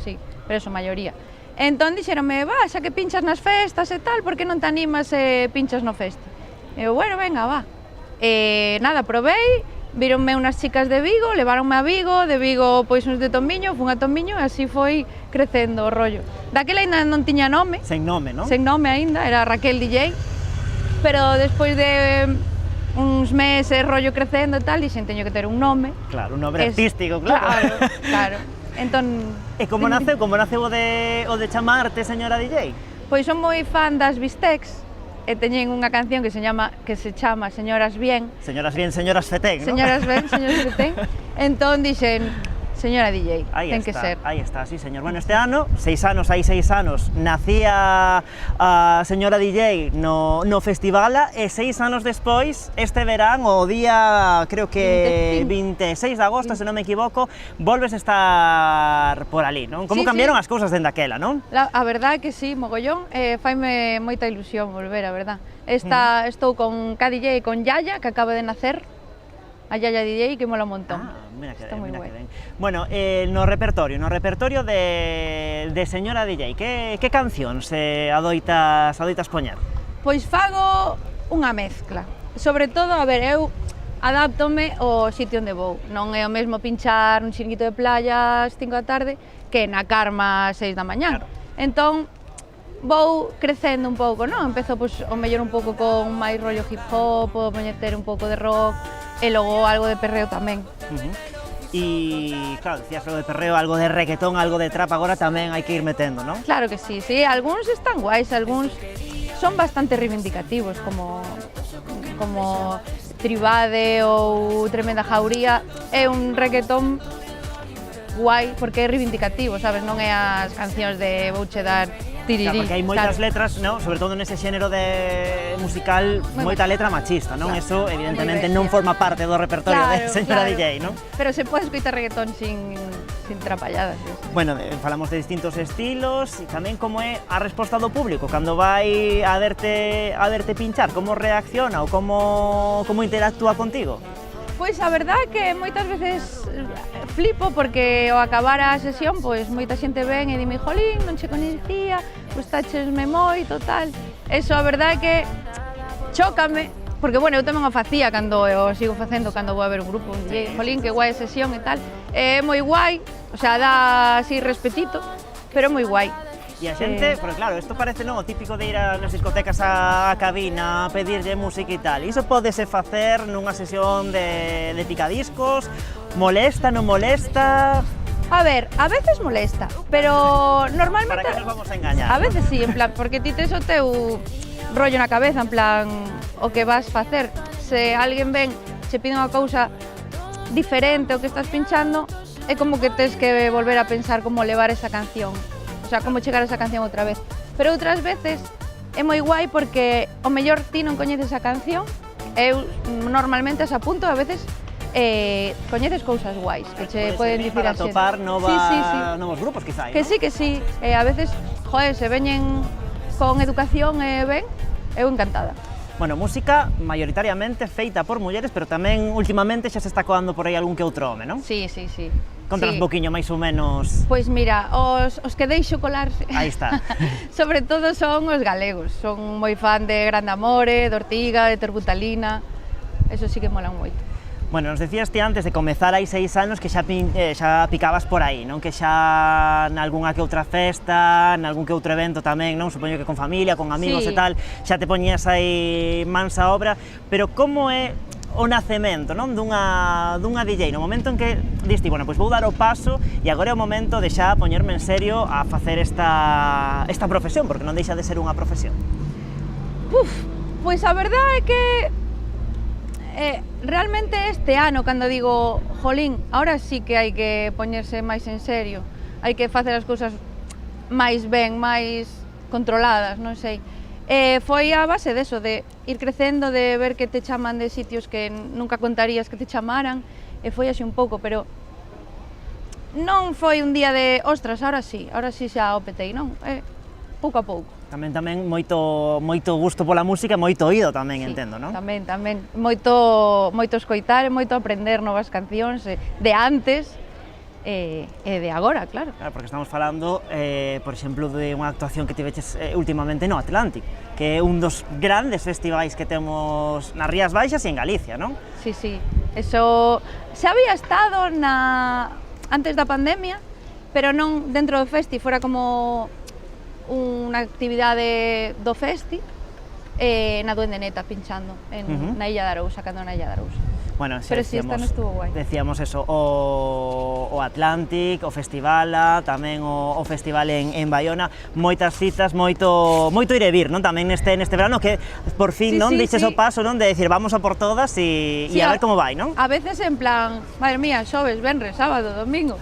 sí, pero eso, maioría. Entón dixeronme, xa que pinchas nas festas e tal, por que non te animas e pinchas no festi? E eu, bueno, venga, va. Nada, probei, vironme unhas chicas de Vigo, levaronme a Vigo, de Vigo pois uns de Tomiño, fun a Tomiño e así foi crecendo o rollo. Daquela ainda non tiña nome. Sen nome, non? Sen nome ainda, era Raquel DJ, pero despois de uns meses rollo crecendo e tal, dixen, teño que ter un nome. Claro, un nome artístico, claro. Claro. Entón... E como naceu o de chamarte, señora DJ? Pois son moi fan das Bistecs, e teñen unha canción que se chama Señoras Bien. Señoras Bien, Señoras Fetén, non? Señoras Ben, Señoras Fetén. Entón dixen, señora DJ, ten que ser. Aí está, sí, señor. Bueno, este ano, hai 6 anos, nacía a señora DJ no Festivala e 6 anos despois, este verán, o día, creo que 26 de agosto, se non me equivoco, volves a estar por ali, non? Como cambiaron as cousas dende aquela, non? A verdade que sí, mogollón, faime moita ilusión volver, a verdade. Estou con KDJ e con Yaya, que acaba de nacer, a Yaya DJ, que mola un montón. Está moi mira guai. que ben. Bueno, no repertorio de señora DJ, que cancións adoitas poñer? Pois fago unha mezcla. Sobre todo, a ver, eu adáptome ao sitio onde vou. Non é o mesmo pinchar un chiringuito de playa ás 5 da tarde que na Carma ás 6 da mañá. Entón, vou crecendo un pouco, non? Empezo, pois, o mellor un pouco con máis rollo hip hop, o meter un pouco de rock, e logo algo de perreo tamén. E, claro, decías algo de perreo, algo de reggaetón, algo de trap, agora tamén hai que ir metendo, non? Claro que sí, sí, algúns están guais, algúns son bastante reivindicativos, como Tribade ou Tremenda Jauría, é un reggaetón guai porque é reivindicativo, sabes? Non é as cancións de vouche dar tirirí. Claro, porque hai moitas letras, non? Sobre todo nese xénero de musical, moita letra machista, non? Eso, evidentemente, non forma parte do repertorio de señora DJ, non? Pero se pode escoitar reggaetón sin trapalladas. Bueno, falamos de distintos estilos e tamén como é a resposta do público cando vai a verte pinchar, como reacciona ou como interactúa contigo? Pois a verdade é que moitas veces flipo porque ao acabar a sesión, pois moita xente ven e dime, jolín, non che coñecía, gustáchesme moito, tal. Eso a verdade é que chócame, porque, bueno, eu tamén o facía cando o sigo facendo cando vou a ver un grupo, un DJ, jolín, que guai a sesión e tal. É moi guai, o sea, dá así respetito, pero moi guai. E a xente, porque claro, isto parece non o típico de ir nas discotecas á cabina a pedirlle música e tal. Iso pódese facer nunha sesión de picadiscos, molesta, non molesta? A ver, a veces molesta, pero normalmente... Para que nos vamos a engañar. A veces sí, en plan, porque ti tes o teu rollo na cabeza, en plan, o que vas facer. Se alguén ven, che pide unha cousa diferente ao que estás pinchando, é como que tes que volver a pensar como levar esa canción. O sea, como chegar a esa canción outra vez. Pero outras veces é moi guai porque o mellor ti non coñeces a canción, eu normalmente as apunto, a veces coñeces cousas guais que che poden dicir a xente. Para topar novos grupos, quizá, que sí, que sí. A veces, joder, se veñen con educación e ben, eu encantada. Bueno, música maioritariamente feita por mulleres, pero tamén últimamente xa se está coando por aí algún que outro home, non? Sí, sí, sí. Contas un poquinho máis ou menos... Pois mira, os que deixo colarse... Aí está. Sobre todo son os galegos. Son moi fan de Grande Amore, de Ortiga, de Terbutalina. Eso sí que molan moito. Bueno, nos decías ti antes de comezar hai 6 anos que xa picabas por aí, non? Que xa nalgúnha que outra festa, nalgún que outro evento tamén, non? Supoño que con familia, con amigos e tal, xa te poñías aí mansa obra, pero como é o nacemento, non? Dunha DJ, no momento en que diste, bueno, pois vou dar o paso e agora é o momento de xa poñerme en serio a facer esta profesión, porque non deixa de ser unha profesión. Pois a verdade é que realmente este ano, cando digo, jolín, ahora sí que hai que poñerse máis en serio, hai que facer as cousas máis ben, máis controladas, non sei. Foi a base deso, de ir crecendo, de ver que te chaman de sitios que nunca contarías que te chamaran, e foi así un pouco, pero non foi un día de, ostras, ahora sí xa o petei, non? Pouco a pouco. Tamén moito gusto pola música, moito oído tamén, entendo, non? Tamén, moito escoitar e moito aprender novas cancións de antes e de agora, claro. Claro, porque estamos falando, por exemplo, de unha actuación que tiveches últimamente no Atlantic, que é un dos grandes festivais que temos nas Rías Baixas e en Galicia, non? Sí, sí. Eso xa había estado antes da pandemia, pero non dentro do festi, fora como unha actividade do festi, na Duende Neta pinchando na Illa de Arousa, cando na Illa de Arousa. Bueno, pero si esta non estuvo guai. Decíamos eso, o Atlantic, o Festivala, tamén o festival en Baiona, moitas citas, moito ir e vir, non? Tamén neste verano que por fin non dices o paso, non, de decir vamos a por todas e a ver como vai, non? A veces en plan, madre mía, xoves, venres, sábado, domingo.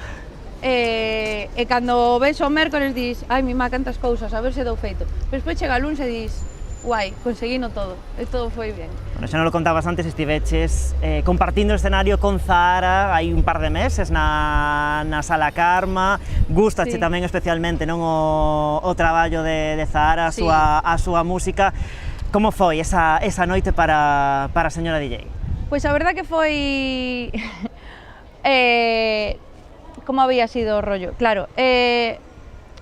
E cando ves o mércores dis, ai, mi má, cantas cousas, a ver se dou feito. Despois chega o luns e dis, guai, conseguino todo, e todo foi ben. Bueno, xa non lo contabas antes, estiveches compartindo escenario con Zahara hai un par de meses na Sala Carma, gustache tamén especialmente non o traballo de Zahara, a súa música. Como foi esa noite para a señora DJ? Pois a verdad que foi como había sido o rollo? Claro,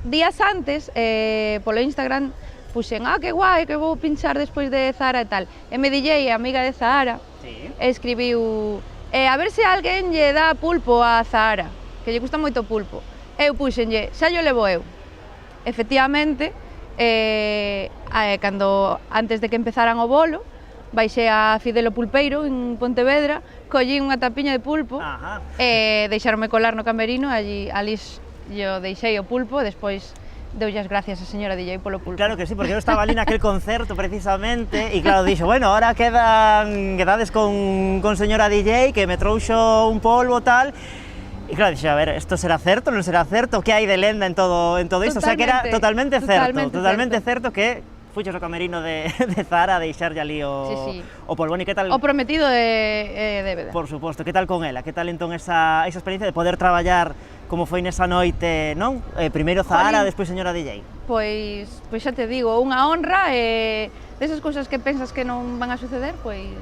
días antes, polo Instagram, puxen, que guai, que vou pinchar despois de Zahara e tal. E me DJ, amiga de Zahara, escribiu, a ver se alguén lle dá pulpo a Zahara, que lle gusta moito o pulpo. Eu puxenlle, xa yo levo eu. Efectivamente, antes de que empezaran o bolo, baixei a Fidelo Pulpeiro en Pontevedra, collí unha tapiña de pulpo, deixaronme colar no camerino, ali yo deixei o pulpo, despois deulle as gracias a señora DJ polo pulpo. Claro que sí, porque eu estaba ali naquel concerto precisamente e claro, dixo, bueno, ahora quedades con señora DJ que me trouxo un polvo tal. E claro, dixo, a ver, isto será certo, non será certo? Que hai de lenda en todo isto? O sea, que era totalmente certo que fuches ao camerino de Zahara a deixarlle ali o polvo. E que tal? O prometido de DVD. Por suposto, que tal con ela? Que tal entón esa experiencia de poder traballar como foi nesa noite, non? Primeiro Zahara, despois señora DJ. Pois xa te digo, unha honra, desas cousas que pensas que non van a suceder, pois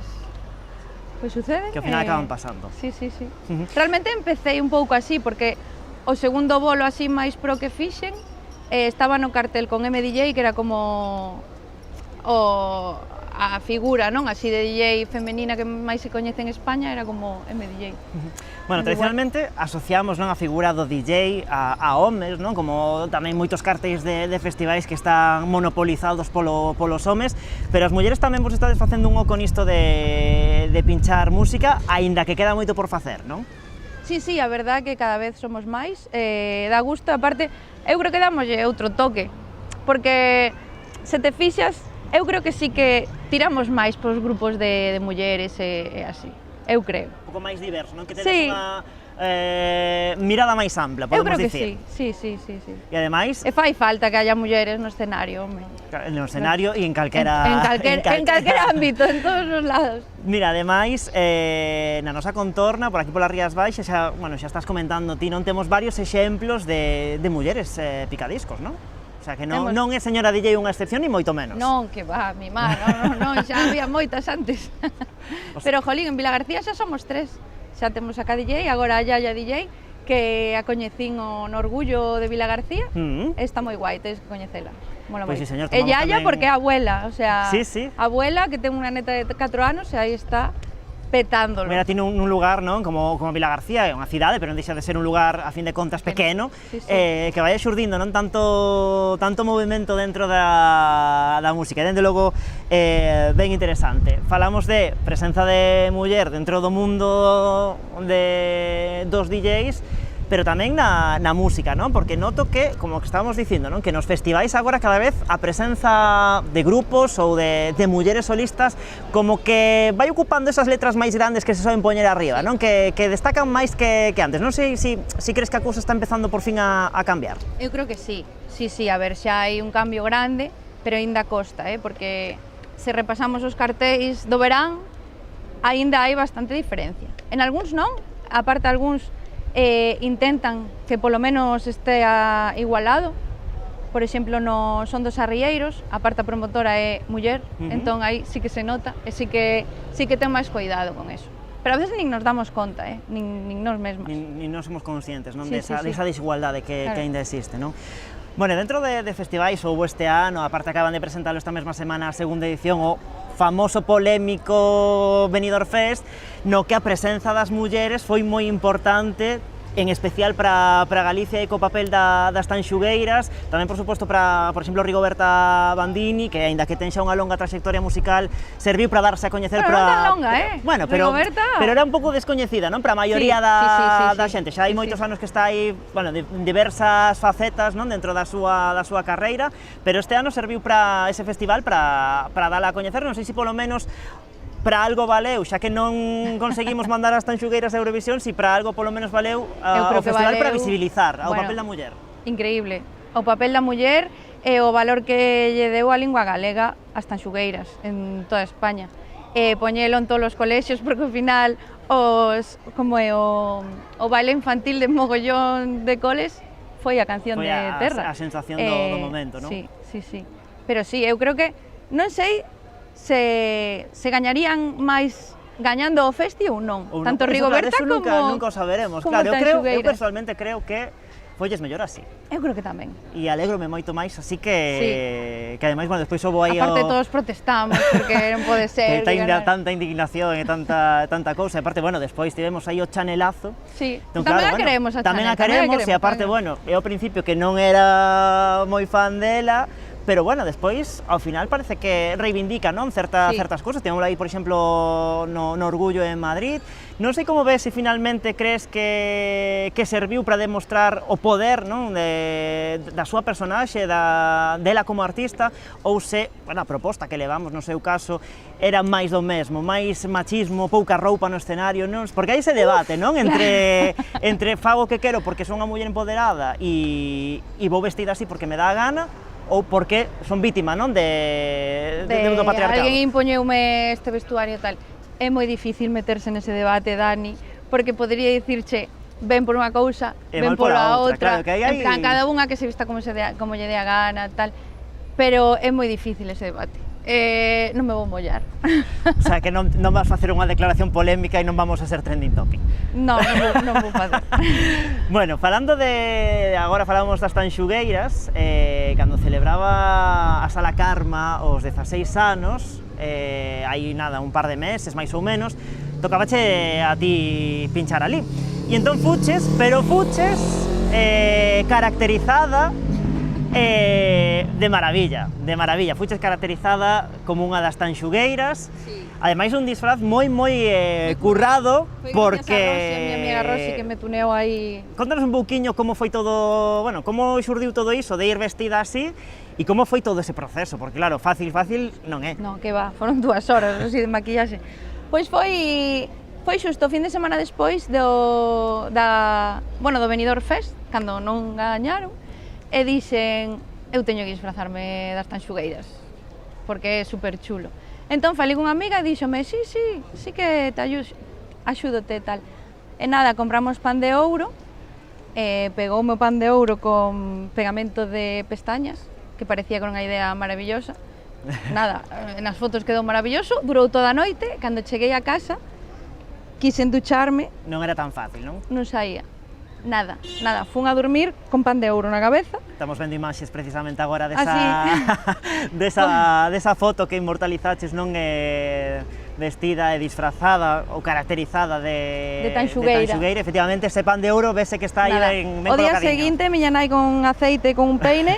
suceden. Que ao final acaban pasando. Sí. Realmente empecé un pouco así, porque o segundo bolo así máis pro que fixen, estaba no cartel con MDJ, que era como a figura, non? Así de DJ femenina que máis se coñece en España, era como MDJ. Bueno, tradicionalmente asociamos, non, a figura do DJ a homes, non? Como tamén moitos cartéis de festivais que están monopolizados polos homes, pero as mulleres tamén vos estades facendo un oco nisto de pinchar música, aínda que queda moito por facer, non? Sí, a verdad que cada vez somos máis, dá gusto, aparte, eu creo que damoslle outro toque, porque se te fixas, eu creo que sí que tiramos máis pos grupos de mulleres e así, eu creo. Un pouco máis diverso, non? Que tedes unha mirada máis ampla, podemos dicir. Eu creo que sí. E ademais... E fai falta que haya mulleres no escenario, home. No escenario e en calquera... En calquera ámbito, en todos os lados. Mira, ademais, na nosa contorna, por aquí polas Rías Baixas, xa estás comentando ti, non temos varios exemplos de mulleres picadiscos, non? O sea, que non é señora DJ unha excepción, ni moito menos. Non, que va, mi má, non, xa había moitas antes. Pero, jolín, en Vilagarcía xa somos 3. Xa temos a DJ, agora a Yaya DJ, que a coñecín no Orgullo de Vilagarcía, está moi guai, tens que coñecela. Mola Pois sí, señor, e Yaya porque é abuela, o sea, abuela que ten unha neta de 4 anos e aí está petándolo. Mira, tiene un lugar, non? Como Vilagarcía, é unha cidade, pero non deixa de ser un lugar, a fin de contas, pequeno, que vai xurdindo, non? Tanto movimento dentro da música, e dende logo ben interesante. Falamos de presenza de muller dentro do mundo dos DJs, pero tamén na música, non? Porque noto que, como que estábamos dicindo, non? Que nos festivais agora cada vez a presenza de grupos ou de mulleres solistas como que vai ocupando esas letras máis grandes que se soen poñer arriba, non? Que destacan máis que antes. Non sei se crees que a cousa está empezando por fin a cambiar. Eu creo que sí, a ver, xa hai un cambio grande, pero aínda costa, porque se repasamos os cartéis do verán, aínda hai bastante diferencia. En algúns non, aparte algúns intentan que polo menos estea igualado. Por exemplo, no Son dos Arrieiros, a parte a promotora é muller, entón aí sí que se nota e sí que ten máis cuidado con eso. Pero a veces nin nos damos conta, nin nos mesmas. Nin nos somos conscientes, non? Desa desigualdade que aínda existe, non? Bueno, dentro de festivais houve este ano, aparte acaban de presentarlo esta mesma semana a segunda edición, o famoso polémico Benidorm Fest, no que a presenza das mulleres foi moi importante, en especial para Galicia e co papel das tanxugueiras, tamén, por suposto, para, por exemplo, Rigoberta Bandini, que, aínda que ten xa unha longa trayectoria musical, serviu para darse a coñecer para... Non tan longa, Bueno, pero era un pouco descoñecida, non? Para a maioría da xente. Xa hai moitos anos que está aí, bueno, en diversas facetas, non? Dentro da súa carreira, pero este ano serviu para ese festival para dala a coñecer, non sei se polo menos para algo valeu, xa que non conseguimos mandar as tanxugueiras a Eurovisión, si para algo polo menos valeu o festival para visibilizar o papel da muller. Increíble, o papel da muller e o valor que lle deu a lingua galega ás tanxugueiras en toda España. Poñelo en todos os colexios, porque ao final como é o baile infantil de mogollón de coles foi a canción de Terra. Foi a sensación do momento, non? Sí. Pero sí, eu creo que, non sei se gañarían máis gañando o festi ou non. Ou Tanto non, Rigoberta eso nunca o saberemos. Claro, eu personalmente creo que folles mellor así. Eu creo que tamén. E alégrome moito máis, así que ademais, bueno, despois houve aí aparte todos protestamos, porque non pode ser que tanta indignación e tanta cousa, e aparte, bueno, despois tivemos aí o chanelazo. Sí, entón, tamén a queremos a Chanel. Tamén a queremos, e aparte, bueno, eu ao principio que non era moi fan dela, pero bueno, despois, ao final, parece que reivindica, non, certas cousas. Temos aí, por exemplo, no Orgullo en Madrid. Non sei como ves se finalmente crees que serviu para demostrar o poder, non, da súa personaxe, dela como artista, ou se, bueno, a proposta que levamos no seu caso era máis do mesmo, máis machismo, pouca roupa no escenario, non? Porque hai ese debate, non, entre fago o que quero porque son unha muller empoderada e vou vestida así porque me dá a gana, ou porque son vítima, non, do patriarcado. Alguén impoñeume este vestuario e tal. É moi difícil meterse nese debate, Dani, porque podría dicirche, ven por unha cousa, ven pola outra, claro, en plan, cada unha que se vista como lle dé a gana, tal, pero é moi difícil ese debate. Non me vou mollar. O sea, que non vas facer unha declaración polémica e non vamos a ser trending topic. Non vou facer. Bueno, falando agora falamos das Tanxugueiras, cando celebraba a Sala Karma os 16 anos, hai nada, un par de meses, máis ou menos, tocabache a ti pinchar ali. E entón fuches caracterizada de maravilla, fuches caracterizada como unha das Tanxugueiras, ademais un disfraz moi currado, porque... Foi a miña amiga Rosi que me tuneu aí... Contanos un pouquiño como foi todo, bueno, como xurdiu todo iso de ir vestida así, e como foi todo ese proceso, porque claro, fácil non é. Non, que va, foron 2 horas así de maquillaxe. Pois foi xusto o fin de semana despois do Benidorm Fest, cando non gañaron, e dixen, eu teño que disfrazarme das Tanxugueiras, porque é super chulo. Entón falei con unha amiga e díxome, sí que te axúdote e tal. E nada, compramos pan de ouro, pegoume o pan de ouro con pegamento de pestañas, que parecía con unha idea maravillosa. Nada, nas fotos quedou maravilloso, durou toda a noite, cando cheguei a casa, quixen ducharme. Non era tan fácil, non? Non saía. Nada, fun a dormir con pan de ouro na cabeza. Estamos vendo imaxes precisamente agora desa foto que inmortalizaches, non, vestida e disfrazada ou caracterizada de Tanxugueira. Efectivamente, ese pan de ouro vese que está aí ben colocadiño. O día seguinte, miña nai con aceite, con un peine,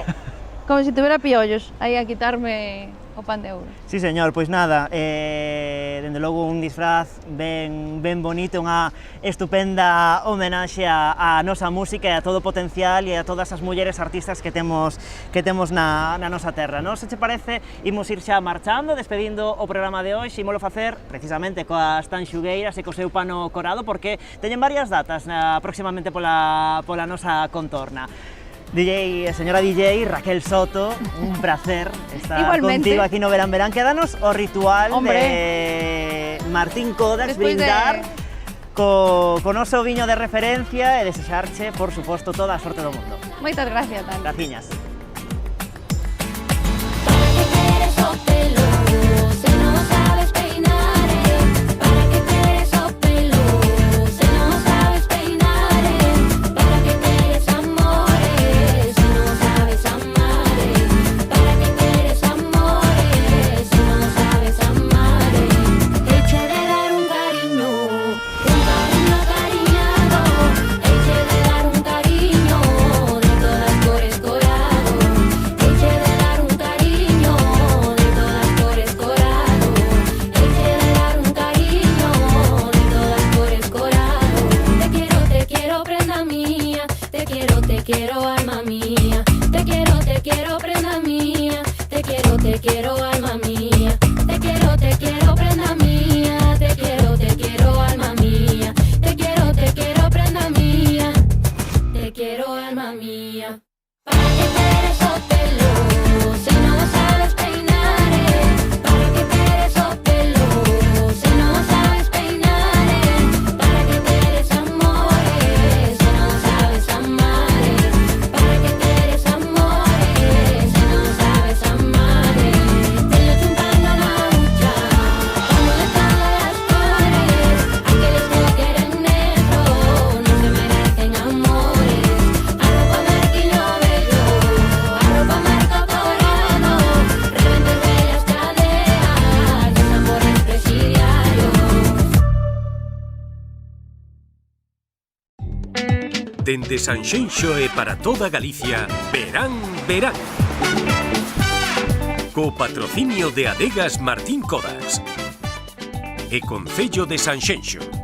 como se tuvera piollos, aí a quitarme o pan de ouro. Sí, señor, pois nada, dende logo un disfraz ben bonito, unha estupenda homenaxe á nosa música e a todo o potencial e a todas as mulleres artistas que temos na nosa terra. Non se che parece, imos ir xa marchando, despedindo o programa de hoxe, ímolo facer precisamente coas Tanxugueiras e co seu pano corado, porque teñen varias datas próximamente pola nosa contorna. Señora DJ, Raquel Soto, un placer estar contigo aquí no Verán. Quédanos o ritual de Martín Codax, brindar co noso viño de referencia e desexarche, por suposto, toda a sorte do mundo. Moitas gracias, Dani. Graciñas. Dende Sanxenxo e para toda Galicia, verán, verán. Co patrocinio de Adegas Martín Codas e Concello de Sanxenxo.